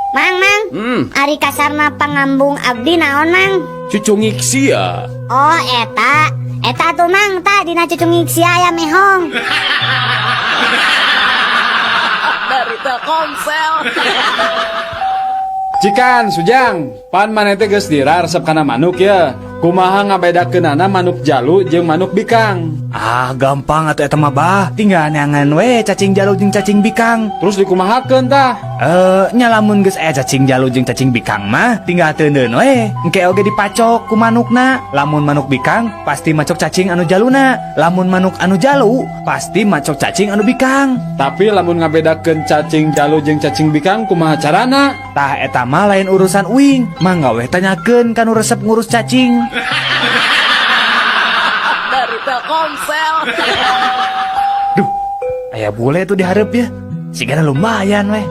Mang, Ari kasarna pangambung abdi naon, Mang?
Cucungik sia.
Oh, eta tuh Mang, tak dina cucungik si aya mehong.
Dari Telkomsel.
Cikan, Sujang, pan manete geus dira resep kana manuk ya. Kumaha ngabedakeunana manuk jalu jeung manuk bikang.
Ah, gampang atuh eta mah bah. Tinggal neangan we cacing jalu jeung cacing bikang.
Terus dikumahakeun tah?
Nya lamun geus aya cacing jalu jeung cacing bikang mah tinggal teuneun we. Engke oge dipacok ku manukna. Lamun manuk bikang pasti macok cacing anu jaluna. Lamun manuk anu jalu pasti macok cacing anu bikang.
Tapi lamun ngabedakeun cacing jalu jeung cacing bikang kumaha carana?
Tah eta mah lain urusan uing. Mangga we tanyakeun kanu resep ngurus cacing.
Dari Telkomsel.
Duh, aya bule tuh diharap ya. Sigana lumayan weh.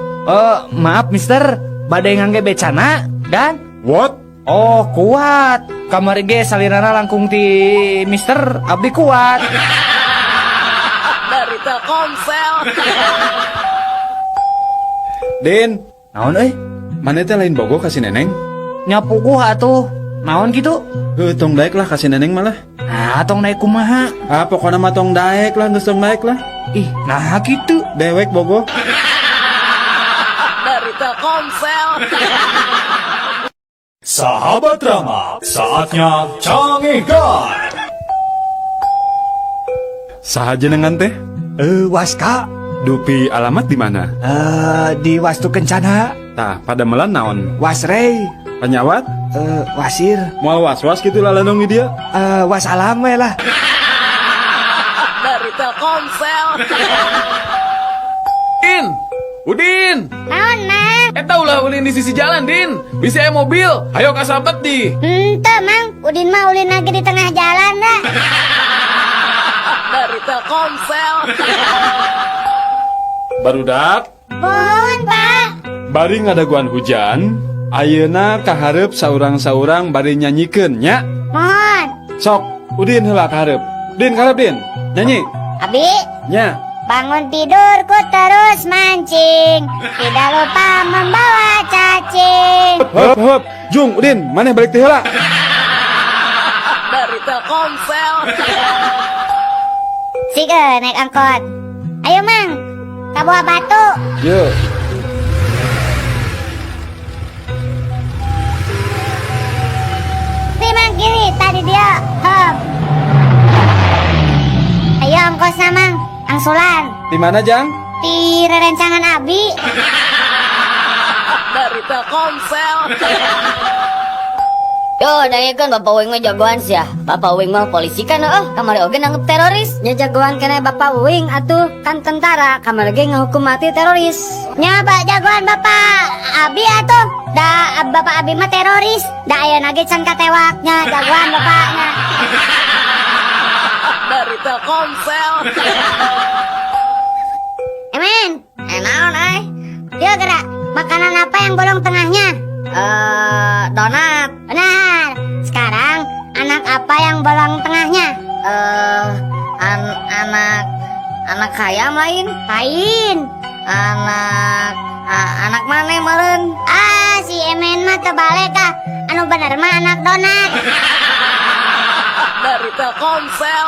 Maaf mister, badai ngangge becana, dan?
What?
Oh, kuat. Kamari ge salirana langkung ti mister, abdi kuat.
Dari Telkomsel.
Din,
Naon euy?
mana teh lain bogo kasih neneng?
Nyapu kuha atuh. Naon gitu?
Tong daek lah kasih neneng malah.
Nah, tong naik kumaha?
Pokoknya mah tong daek lah, geus tong daek lah.
Ih, nah gitu.
Dewek bogo.
Dari Telkomsel.
Sahabat Rama, saatnya Cangihkan.
Saha jenengan teh?
Waska.
Dupi alamat di mana?
Di Wastu Kencana.
Tah, pada melan naon?
Wasrey.
Penyawat?
Wasir.
Moal was-was gitu lah lanong dia.
Wasalam we lah.
Dari Telkomsel.
Udin.
Naon, Mang?
Eta ulah ulin di sisi jalan, Din. Bisa mobil. Ayo kasabet di.
Henteu, Mang. Udin mah ulin lagi di tengah jalan dah.
Dari Telkomsel.
Barudak,
Mohon, Pak.
bari ngadaguan hujan. Ayeuna kaharep saurang-saurang bari nyanyikeun nya.
Mohon.
Sok, Udin heula kaharep. Din kaharep Din. Nyanyi.
Abi,
Nya.
bangun tidurku terus mancing. Tidak lupa membawa cacing.
Hop. Jung, Udin, maneh balik teh heula.
Dari Telkomsel.
Sige, naik angkot. Ayo, Mang. Kabuah batu.
Yuk.
Si Mang kiri, tadi dia. Hop. Ayo ongkosna, Mang. Angsulan.
Di mana, Jang?
Di rerencangan Abi.
Dari Telkomsel.
Yo, kan Bapak Uing mah jagoan sih ya. Bapak Uing mah polisi kan, kamari oge nanggep teroris.
Nya jagoan kena Bapak Uing atuh kan tentara kamar ge ngahukum mati teroris.
Nya jagoan Bapak Abi atuh. Da Bapak Abi mah teroris. Da ayeuna ge can katewaknya jagoan bapaknya.
Dari Telkomsel.
Emen, naon ay? Dia gerak. Makanan apa yang bolong tengahnya?
Donat.
Benar. Sekarang anak apa yang bolong tengahnya?
Anak hayam lain.
Lain.
Anak mana meren?
Si Emen mah terbalik ah. Anu bener mah anak donat.
Dari Telkomsel.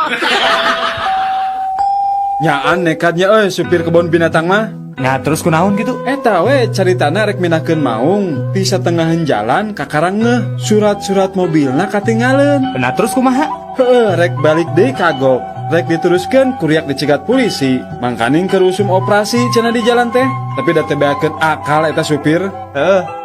Nyaan nekatnya supir kebun binatang mah.
Nah, terus kunaon gitu?
Eta we caritana rek minahkeun maung di satengahan jalan kakarang ngeh surat-surat mobilna katinggalin.
Nah, terus kumaha?
Rek balik deui kagok. Rek diteruskeun kuriak dicegat polisi. Mangkaning kerusum operasi cenah di jalan teh. Tapi da teh beakeun akal eta supir.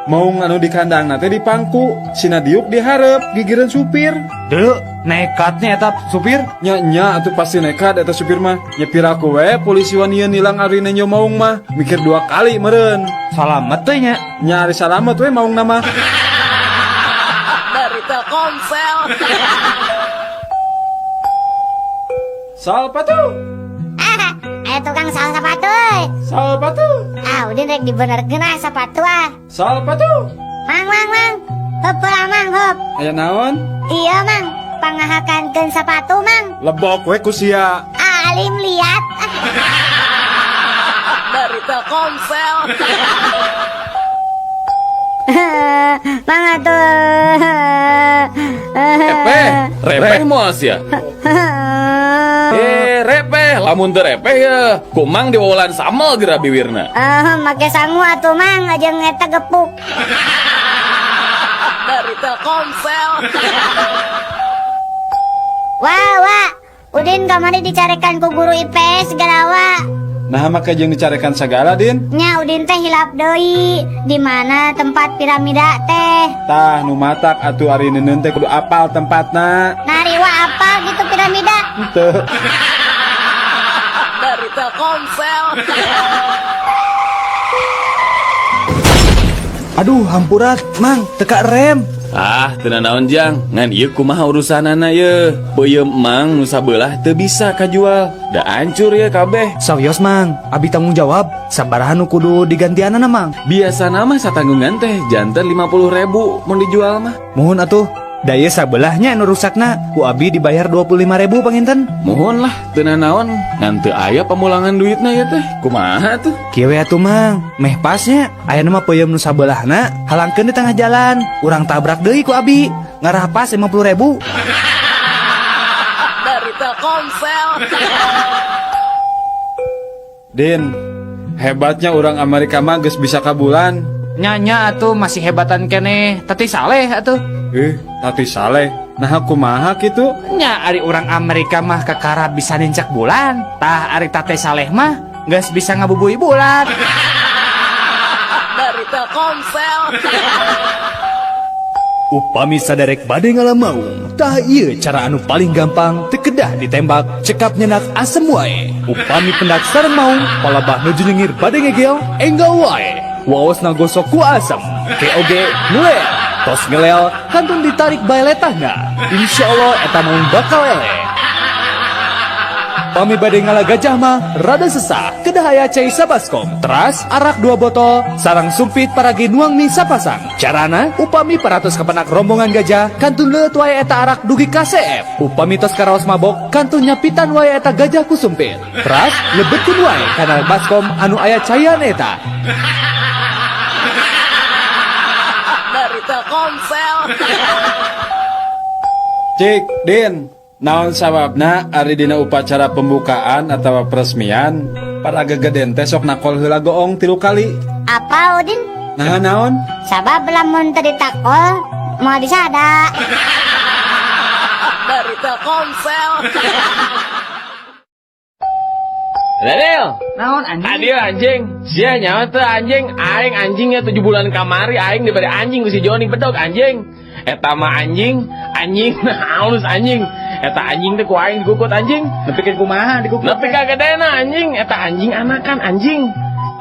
Maung anu di kandangna teh dipangku. Sina diuk diharep gigireun supir.
Deu, nekatnya eta supir.
Nya atuh pasti nekat eta supir mah. Nyepir aku we polisi wanian nilang ari nenyo maung mah. Mikir 2 kali meureun.
Salamet teh nya.
Nya ari salamet we maung nama.
Dari Telkomsel.
Salpatu.
Ayo tukang salah sepatu.
Salah sepatu.
Udin rek dibenerkeun sepatu
Salah sepatu.
Mang. Heup lah mang, heup.
Aya naon?
Iya mang, pangahakankeun sepatu mang.
Lebok we ku sia.
Alim lihat.
Dari Telkomsel.
Mang atuh.
Repeh moal sia. Repeh, lamun teu repeh ya. Kumang diwawalan samel geura biwirna.
Make sangu atuh mang, aja ngeta gepuk.
Dari Telkomsel.
Wah, Udin kamari dicarekan ku guru IPS garawa.
Nah maka jeung dicarekan sagala Din.
Nya Udin teh hilap deui di mana tempat piramida teh.
Tah nu matak atuh ari neuneun teh kudu apal tempatna.
Nariwa apa gitu piramida?
Teu.
Dari Telkomsel.
Aduh, hampurat, Mang, teka rem.
Teu naon Jang, ngan ieu kumaha urusanana ye. Beuyeum Mang nu sabelah teu bisa kajual. Da hancur ye kabeh.
Sawios, Mang, abi tanggung jawab. Sabaraha nu kudu digantianana, Mang.
Biasana mah satanggungan teh janten 50.000 mun dijual mah.
Mohon atuh. Daya sabelahnya nu rusakna, ku abi dibayar 25.000 panginten.
Mohon lah, teu naon, ngan teu aya pamulangan duitna ya teh. Kumaha tuh?
Kieu we atuh, Mang. Meh pasnya, aya mah peuyeum nu sabelahna halangkeun di tengah jalan. Urang tabrak deui ku abi. Ngarah pas 50.000.
Dari Telkomsel.
Din, hebatnya orang Amerika mah geus bisa kabulan.
Nyanya atuh masih hebatan keneh Tati Saleh atuh.
Tati Saleh. Nah kumaha kitu?
Nya ari orang Amerika mah kakara bisa nincak bulan. Tah ari Tati Saleh mah geus bisa ngabubui bulan.
Dari Telkomsel.
Upami saderek bade ngalamaung, tah ieu cara anu paling gampang teu kedah ditembak, cekap nyenak asem wae. Upami pendak sareng maung, palabah nuju nyengir bade ngegel, enggak wae. Waos nagosok ku asem, oge ngelel. Tos ngelel, kantun ditarik bae letahna. Insyaallah eta maung bakal ele. Pami bade ngala gajah mah rada sesah, kedah aya cai sabaskom, teras arak 2 botol, sarang sumpit paragi nuang mie sapasang. Carana, upami paratos kepenak rombongan gajah, kantun leut wae eta arak dugi ka CF. Upami tos karaos mabok, kantun nyapitan wae eta gajah ku sumpit. Teras lebetkeun wae kana baskom anu aya caian eta.
Dari Telkomsel.
Cik, Din, naon sababna ari dina upacara pembukaan atau peresmian para gegeden teh sok nakol heula goong 3 kali.
Apa Udin?
Nah naon?
Sabab lamun teu ditakol mau disada.
Dari Telkomsel.
Daniel,
Naon anjing?
Adil anjing, sia nyawa teh anjing, aing anjingnya 7 bulan kamari, aing diberi anjing ku si Joni bedog anjing. Eta mah anjing halus anjing. Eta anjing teh ku aing digukut anjing.
Nepikeun kumaha digukut?
Nepi ka gedena anjing, eta anjing anakan anjing.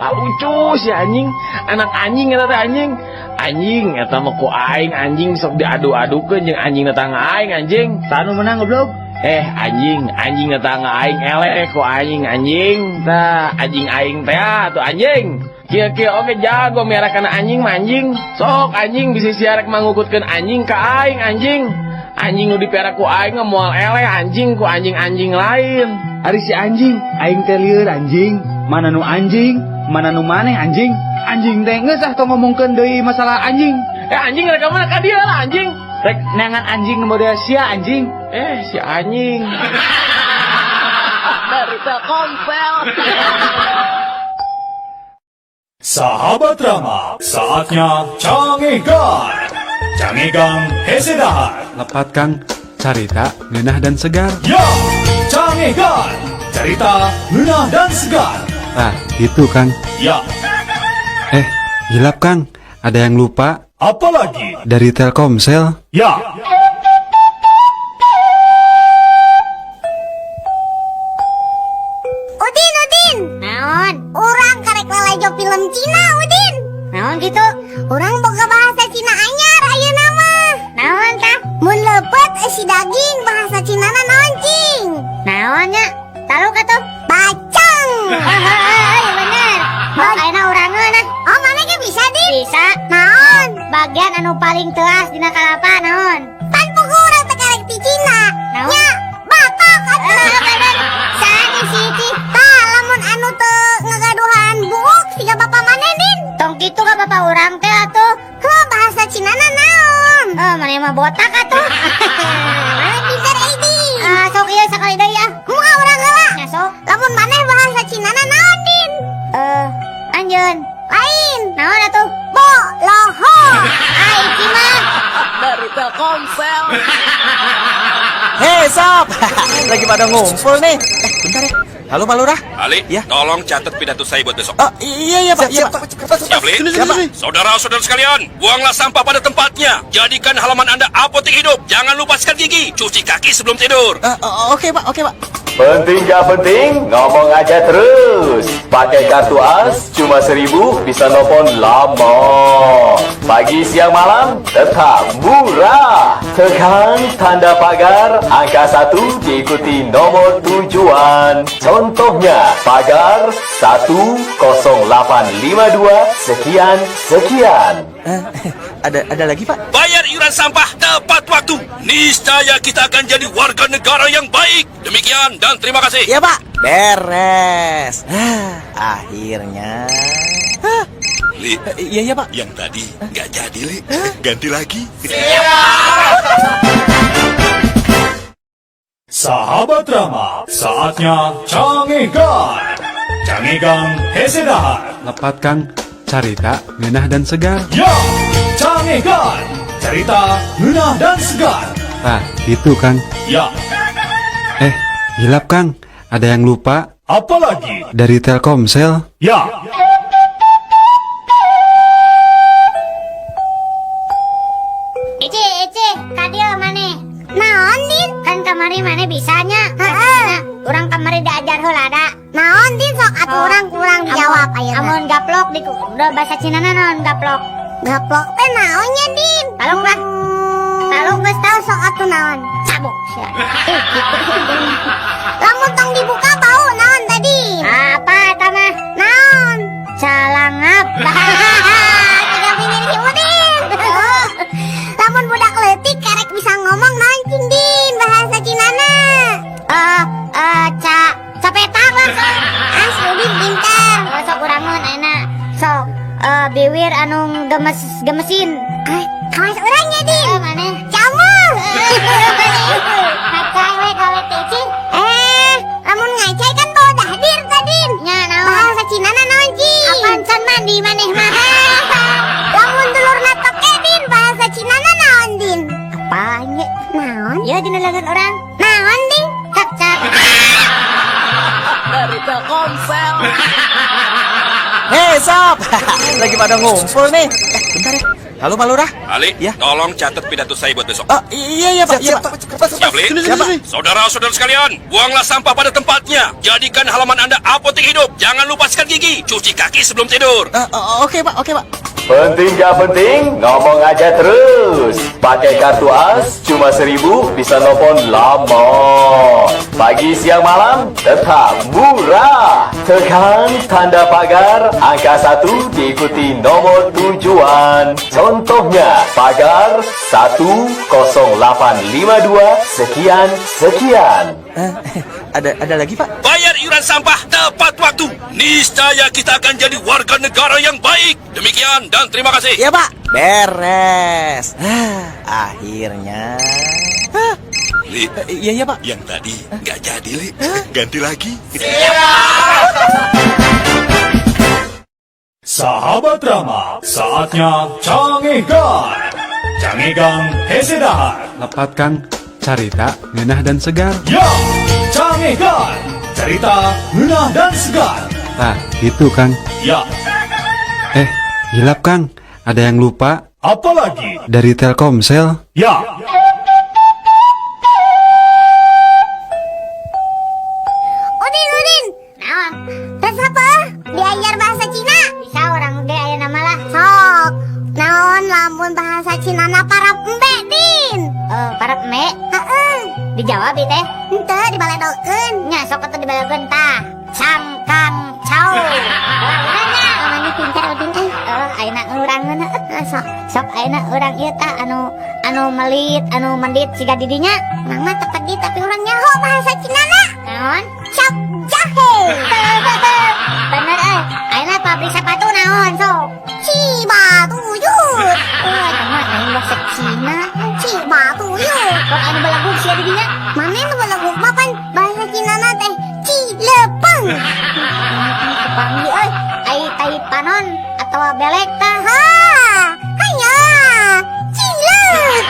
Lucu si anjing, anak anjing eta teh anjing. Anjing eta mah ku aing anjing sok diadu-adukeun jeung anjing tetangga aing anjing.
Tanu menang goblok.
Anjing tetangga aing eleh ku anjing. Tah anjing aing teh atuh anjing. Kieu oge jago miarakan anjing mah anjing. Sok anjing bisa siarek mangukutkeun anjing ka aing anjing. Anjing nu dipiara ku aing moal eleh anjing ku anjing-anjing lain.
Ari si anjing, aing teh lieur anjing. Mana nu anjing, mana nu maneh anjing. Anjing teh geus tong ngomongkeun deui masalah anjing.
Anjing rek mana ka dieu lah anjing.
Rek neangan anjing nu model sia anjing.
Si anjing.
Dari Telkomsel.
Sahabat Rama, saatnya Cangegan. Cangegan hese dahar.
Lepat Kang, carita ngeunah dan segar.
Ya, Cangegan. Cerita ngeunah dan segar.
Nah, itu Kang.
Ya,
Hilap Kang, ada yang lupa
apalagi?
dari Telkomsel.
Ya.
Udin. Naon? Urang karek lalajo film Cina, Udin. Naon gitu? Urang boga bahasa Cina anyar ayeuna mah. Naon tah? Mun leupeut si daging bahasa Cinana naon cing? Naonnya? Tahu katuh? Bacang. bagian anu paling teas dina kalapa naon? Pan pugu urang teh karek ti Cina. Nya, batok atuh. Sani siji. Tah, lamun anu teu ngagaduhan buuk siga bapa maneh tong kitu ka bapa urang teh atuh. Bahasa Cina naon? Maneh mah botak atuh. Maneh pinter ini. Sok ieu sakali deui ah. Moal urang heula. Nya sok. Lamun maneh bahasa Cina naon, Din? Anjeun. Lain. Naon atuh? Bo loho. Iki mah
Dari Telkomsel.
Hei sob, lagi pada ngumpul nih. Bentar ya. Halo Pak Lurah.
Ali,
Ya.
tolong catat pidato saya buat besok.
Oh iya Pak. Iya Pak.
Siap, Li?
Siapa?
Saudara-saudara sekalian, buanglah sampah pada tempatnya. Jadikan halaman Anda apotek hidup. Jangan lupa sikat gigi, cuci kaki sebelum tidur.
Oke Pak.
Penting gak penting, ngomong aja terus. Pakai kartu AS cuma 1.000 bisa nelfon lama. Pagi siang malam tetap murah. Tekan tanda pagar angka 1 diikuti nomor tujuan. Contohnya pagar 10852 sekian.
Ada lagi Pak?
Bayar iuran sampah tepat waktu. Niscaya kita akan jadi warga negara yang baik. Demikian dan terima kasih.
Iya Pak. Beres. Akhirnya.
Li,
Iya Pak.
yang tadi nggak jadi, Li. Ganti lagi.
Sahabat Rama, saatnya Cangegan. Cangegan Hesedahar.
Lepat Kang, carita, ngeunah dan segar.
Ya, Cangegan. Cerita ngeunah dan segar.
Nah, itu Kang.
Ya,
Hilap Kang, ada yang lupa
apalagi?
dari Telkomsel.
Ya,
Ece, kadio maneh. Naon, Din? Kan kamari maneh bisanya. Heeh. Urang kamari diajar heula da. Naon, Din? Sok atuh urang kurang dijawab ayeuna. Amun gaplok di udah bahasa Cina naon gaplok? Gaplok teh naonnya, Din? Talung lah. Talung geus tau sok atuh naon. Cabuk sia. Lamun tong dibuka bau naon tadi? Apa eta mah? Naon? Calangap. Tiga pingin si Udin. Lamun budak leutik karek bisa ngomong mancing Din bahasa Cinana. Capetang lah sok. Udin pintar. Sok urangun enak. Sok biwir anu gemesin. Kawas urangnya Din. Mana? Camu. Ngacai we gawe tici. Lamun ngacai kan bawa dahdir tadin. Nya naon? Bahasa Cinana naon Ci? Apaan can mandi maneh mah. Lamun dulurna toke Din bahasa Cinana naon Din? Apanya? Naon? Ya dina lagan orang. Naon Din? Cak.
Dari Telkomsel.
Hei sob, lagi pada ngumpul nih. Bentar ya. Halo Pak Lurah.
Ali,
Ya.
tolong catat pidato saya buat besok.
Iya Pak.
Siap, Li?
Siapa?
Saudara-saudara sekalian, buanglah sampah pada tempatnya. Jadikan halaman Anda apotek hidup. Jangan lupa sikat gigi, cuci kaki sebelum tidur.
Oke Pak.
penting gak penting, ngomong aja terus. Pakai kartu AS cuma 1.000 bisa nelfon lama. Pagi siang malam tetap murah. Tekan tanda pagar angka 1 diikuti nomor tujuan. Contohnya pagar 10852 sekian.
Ada lagi Pak?
Bayar iuran sampah tepat waktu. Niscaya kita akan jadi warga negara yang baik. Demikian dan terima kasih.
Iya Pak. Beres. Akhirnya.
Li,
Iya Pak.
yang tadi nggak jadi, Li. Ganti lagi.
Sahabat Rama, saatnya Cangegan. Cangegan Hesedahar.
Lepat Kang, carita, ngeunah dan segar.
Ya, Cangegan. Cerita ngeunah dan segar.
Nah, itu Kang.
Ya,
Hilap Kang, ada yang lupa
apalagi?
dari Telkomsel.
Ya,
Udin. Naon? Tes apa? Diajar bahasa Cina. Bisa orang ge aya nama lah. Sok. Naon lamun bahasa Cina na parap embe, Din? Parap embe? Heeh. Dijawab ieu teh? Henteu dibaledokeun. Nya sok atuh dibaledokeun tah. Cangkang cau. Urangna namanya pintar Udin ayeuna ngurangeun. Sok ayeuna urang ieu tah anu melit, anu mendit siga didinya. Urang mah tepat di tapi urang nyaho bahasa Cinana. Naon? Sok jahe. Bener ayeuna pabrik sepatu naon sok? Cibatuyut. Mah aing bahasa Cina, Cibatuyut. Kok anu balagug siga didinya? Mane nu balagug mah pan bahasa Cinana teh Cilepeng. Kepanggih euy, ai tai panon atawa belek tah. Hanya Cileuk.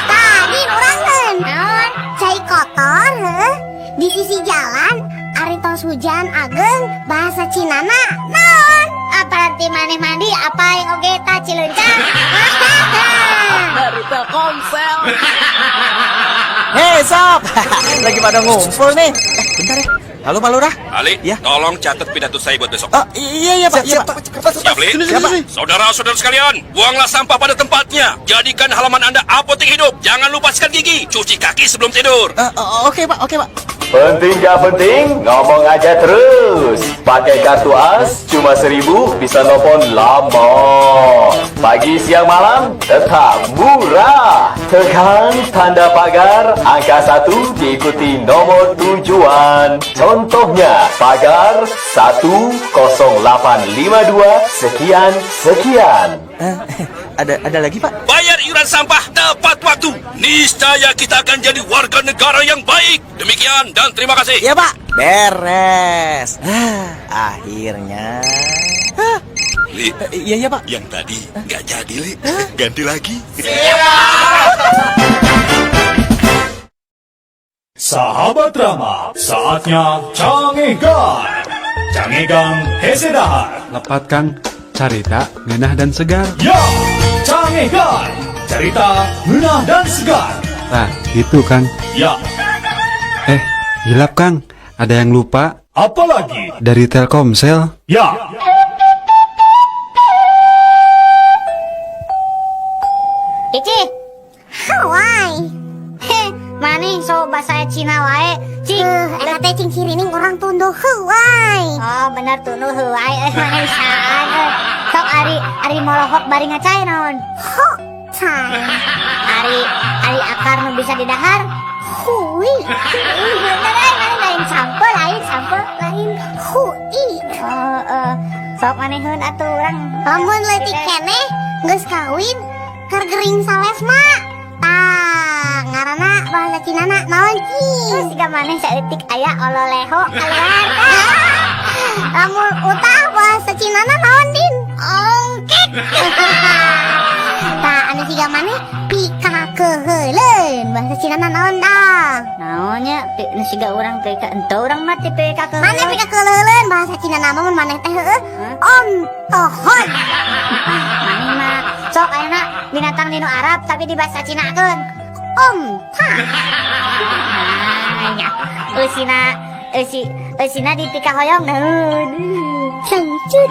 Tadi urangan. Naon? Cai kotor heuh. Di sisi jalan ari tos hujan ageng bahasa Cinana naon? Berarti maneh mandi apa yang oge tah Cileuncang?
Dari Telkomsel. Hei sob, lagi pada ngumpul nih. Bentar ya. Halo Pak Lurah.
Ali, tolong catat pidato saya buat besok.
Oh iya Pak.
Siap, Li? Saudara-saudara sekalian, buanglah sampah pada tempatnya. Jadikan halaman Anda apotek hidup. Jangan lupa sikat gigi, cuci kaki sebelum tidur.
Oke Pak.
Penting gak penting, ngomong aja terus. Pakai kartu AS cuma 1.000 bisa nelfon lama. Pagi siang malam tetap murah. Tekan tanda pagar angka 1 diikuti nomor tujuan. Contohnya pagar 10852 sekian.
Ada lagi Pak?
Bayar iuran sampah tepat waktu. Niscaya kita akan jadi warga negara yang baik. Demikian dan terima kasih.
Iya Pak. Beres. Akhirnya.
Li,
Iya Pak.
yang tadi nggak jadi, Li. Ganti lagi.
Sahabat Rama, saatnya Cangegan. Cangegan Hesedahar.
Lepatkan carita ngeunah dan segar.
Ya, Cangegan. Cerita ngeunah dan segar.
Nah, gitu Kang.
Ya,
Hilap Kang, ada yang lupa
apalagi?
dari Telkomsel.
Ya,
Ici. Hawaii. Mani so bahasa Cina wae. Cing, eta teh cing cirining orang tunduh heuwai. Oh, bener tunduh heuwai mani saan. Sok ari molohok bari ngacai naon? Hok cai. Ari akar nu bisa didahar. Hui. Bener mani lain sampel lain hui. Sok maneheun atuh urang. Lamun leutik keneh geus kawin keur gering sales mah. Ngaranna bahasa Cinana naon cing? Siga maneh saeutik aya ololeho keluar. Lamun utah bahasa Cinana naon din? Ongkek. Tah anu siga maneh pikakeheuleuun bahasa Cinana naon dah? Naonnya anu siga urang teh ka ento urang mah teh pikakeheuleuun. Maneh pikakeheuleuun bahasa Cinana mah mun maneh teh heueuh ontohon. Maneh mah sok ayeuna binatang dinu Arab tapi di bahasa Cinakeun. Onta. Nya, eusina di pika hoyong naon. Sangcut.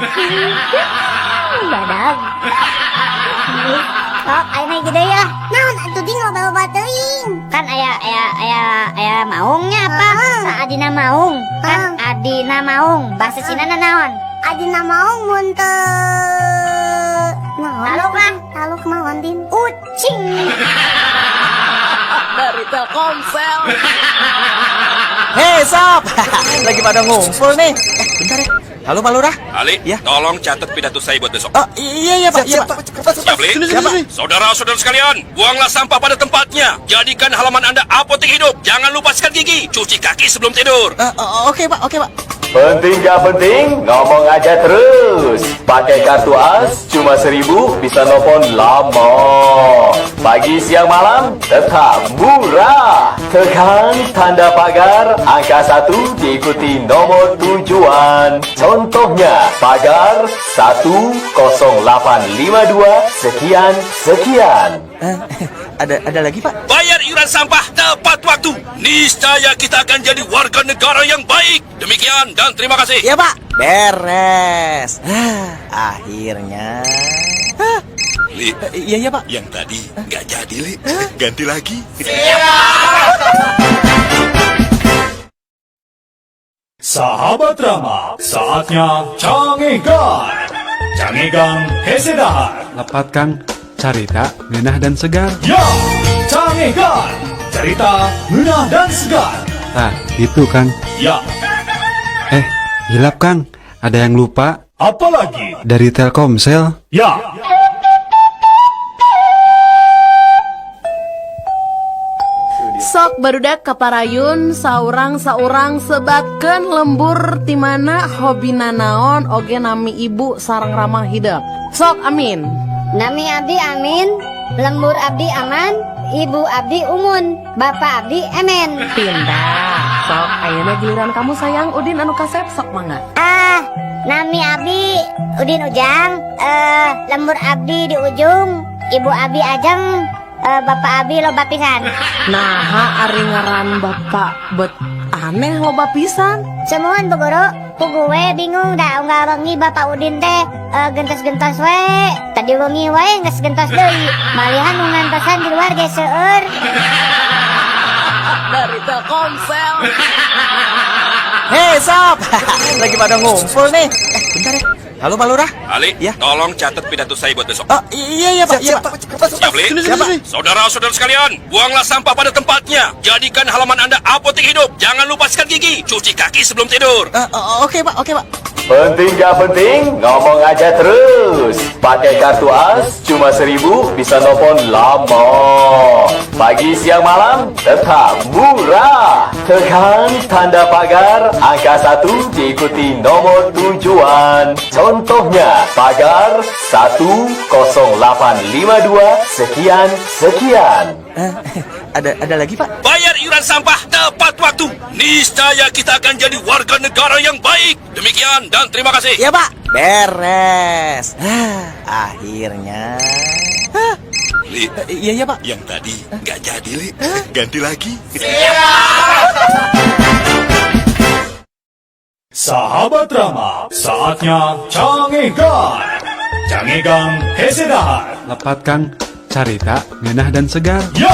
Badag. Sok ayeuna gede ya. Naon atuh ding loba-loba teuing. Kan aya maungnya apa? Adina maung. Kan adina maung. Bahasa Cinana naon? Adina maung mun teu naon? Taluk naon din? Ucing.
Dari Telkomsel. Hei sob, lagi pada ngumpul nih. Bentar ya. Halo Pak Lurah.
Ali, tolong catat pidato saya buat besok.
Oh iya Pak.
Siap, Li? Saudara-saudara sekalian, buanglah sampah pada tempatnya. Jadikan halaman Anda apotek hidup. Jangan lupa sikat gigi, cuci kaki sebelum tidur.
Oke Pak.
penting gak penting, ngomong aja terus. Pakai kartu AS cuma 1.000 bisa nelfon lama. Pagi siang malam tetap murah. Tekan tanda pagar angka 1 diikuti nomor tujuan. Contohnya pagar 10852 sekian.
Ada lagi Pak?
Bayar iuran sampah tepat waktu. Niscaya kita akan jadi warga negara yang baik. Demikian dan terima kasih.
Iya Pak. Beres. Akhirnya.
Li,
iya Pak.
yang tadi nggak jadi, Li. Ganti lagi.
Sahabat Rama, saatnya Cangegan. Cangegan Hesedahar.
Lepat Kang, carita ngeunah dan segar.
Ya, Cangegan, cerita ngeunah dan segar.
Nah, itu Kang.
Ya,
Hilap Kang, ada yang lupa
apalagi?
dari Telkomsel.
Ya,
Sok barudak kaparayun saurang sebatkeun lembur ti mana hobina naon oge nami ibu sareng ramah hidup. Sok amin.
Nami abdi amin, lembur abdi aman, ibu abdi umun, bapak abdi emen.
Pindah. Sok ayeuna giliran kamu sayang Udin anu kasep sok mangga.
Nami abdi Udin Ujang, lembur abdi di ujung, ibu abdi ajeng, bapak abdi loba pisan.
Nah, ari ngaran bapak bet aneh loba pisan.
Semuan Bu Guru, ku gue bingung dah unggal wengi bapak Udin teh gentos-gentos we. Tadi wengi we geus gentos deui. Malihan nu ngantosan di luar ge seueur.
Dari Telkomsel.
Hei sob, lagi pada ngumpul nih. Bentar ya. Halo Pak Lurah.
Ali,
Ya.
tolong catat pidato saya buat besok.
Oh iya Pak, iya Pak.
Siap, Li?
Siapa?
Saudara-saudara sekalian, buanglah sampah pada tempatnya. Jadikan halaman Anda apotek hidup. Jangan lupa sikat gigi, cuci kaki sebelum tidur.
Oke Pak.
penting gak penting, ngomong aja terus. Pakai kartu as, cuma 1.000 bisa nelfon lama. Pagi, siang, malam, tetap murah. Tekan tanda pagar, angka 1 diikuti nomor tujuan. Contohnya, pagar 10852 sekian.
Ada lagi Pak?
Bayar iuran sampah tepat waktu. Niscaya kita akan jadi warga negara yang baik. Demikian dan terima kasih.
Iya Pak. Beres. Akhirnya.
Li,
Iya Pak.
yang tadi nggak jadi, Li. Ganti lagi.
Sahabat Rama, saatnya Cangegan. Cangegan Hesedahar.
Lepat Kang, carita ngeunah dan segar.
Ya,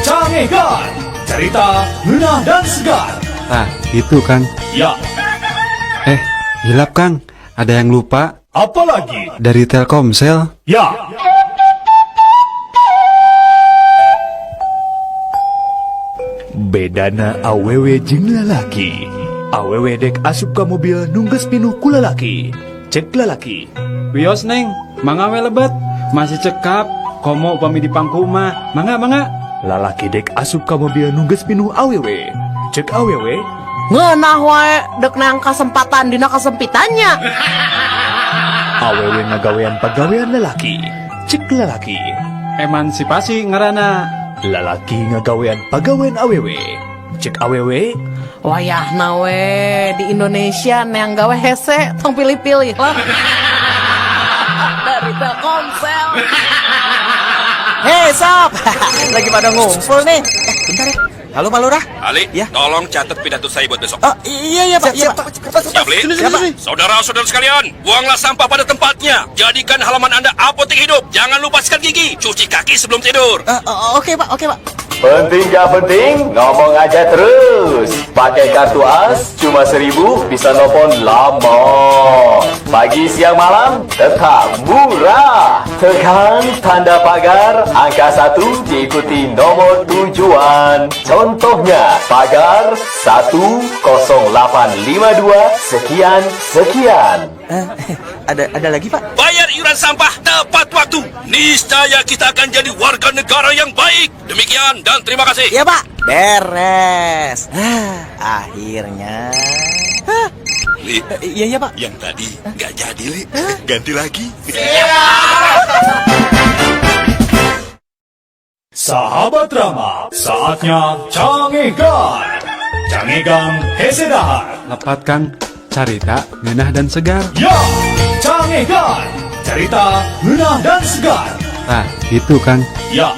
Cangegan, cerita ngeunah dan segar.
Nah, itu Kang.
Ya,
Hilap Kang, ada yang lupa
apalagi?
dari Telkomsel.
Ya, bedana awewe jeung lalaki. Awewe dek asup ka mobil nungges pinuh ku lalaki. Cek lalaki.
Wios Neng, mangga we lebet. Masih cekap, komo upami di pangku mah. Mangga.
Lalaki dek asup ka mobil nungges pinuh awewe. Cek awewe.
Ngeunah wae dek neang kasempatan dina kasempitannya.
Awewe ngagawean pagawean lalaki. Cek lalaki.
Emansipasi ngarana.
Lalaki ngagawean pagawean awewe. Cek awewe.
Wayahna we di Indonesia neang gawe hese tong pilih-pilih lah. Dari Telkomsel.
Hei sob, lagi pada ngumpul nih. Bentar ya. Halo Pak Lurah.
Ali,
Ya.
tolong catat pidato saya buat besok.
Iya Pak.
Siap, Li? Saudara-saudara sekalian, buanglah sampah pada tempatnya. Jadikan halaman Anda apotek hidup. Jangan lupa sikat gigi, cuci kaki sebelum tidur.
Oke Pak.
Penting gak penting, ngomong aja terus. Pakai kartu as, cuma 1.000 bisa nelfon lama. Pagi, siang, malam, tetap murah. Tekan tanda pagar, angka 1 diikuti nomor tujuan. Contohnya, pagar 10852 sekian.
Ada lagi Pak?
Bayar iuran sampah tepat waktu. Niscaya kita akan jadi warga negara yang baik. Demikian dan terima kasih.
Iya Pak. Beres. Akhirnya.
Li,
Iya Pak.
yang tadi nggak jadi, Li. Ganti lagi.
Sahabat Rama, saatnya Cangegan. Cangegan Hesedahar.
Lepat Kang, carita ngeunah dan segar.
Ya, Cangegan, cerita ngeunah dan segar.
Nah, itu Kang.
Ya,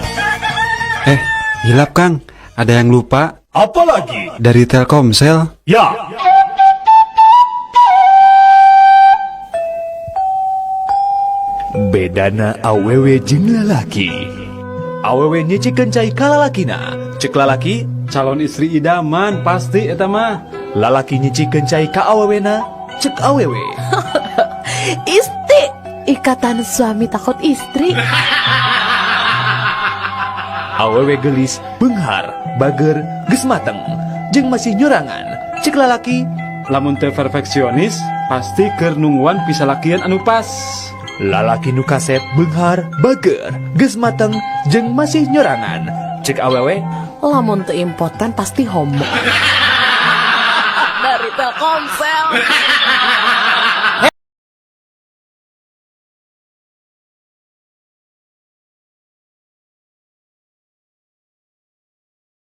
Hilap Kang, ada yang lupa
apalagi?
dari Telkomsel.
Ya, bedana awewe jeung lalaki. Awewe nyicikeun cai ka lalakina. Cek lalaki,
Calon istri idaman pasti eta mah.
lalaki nyicikeun cai ka awewena. Cek awewe.
Isti, ikatan suami takut istri.
Awewe gelis, benghar, bager, geus mateng, jeung masih nyurangan. Cek lalaki,
Lamun teu perfeksionis, pasti keur nungguan bisa lakian anu pas.
lalaki nu kasep, benghar, bager, geus mateng, jeung masih nyurangan. Cek awewe,
Lamun teu impoten pasti homo. Dari Telkomsel.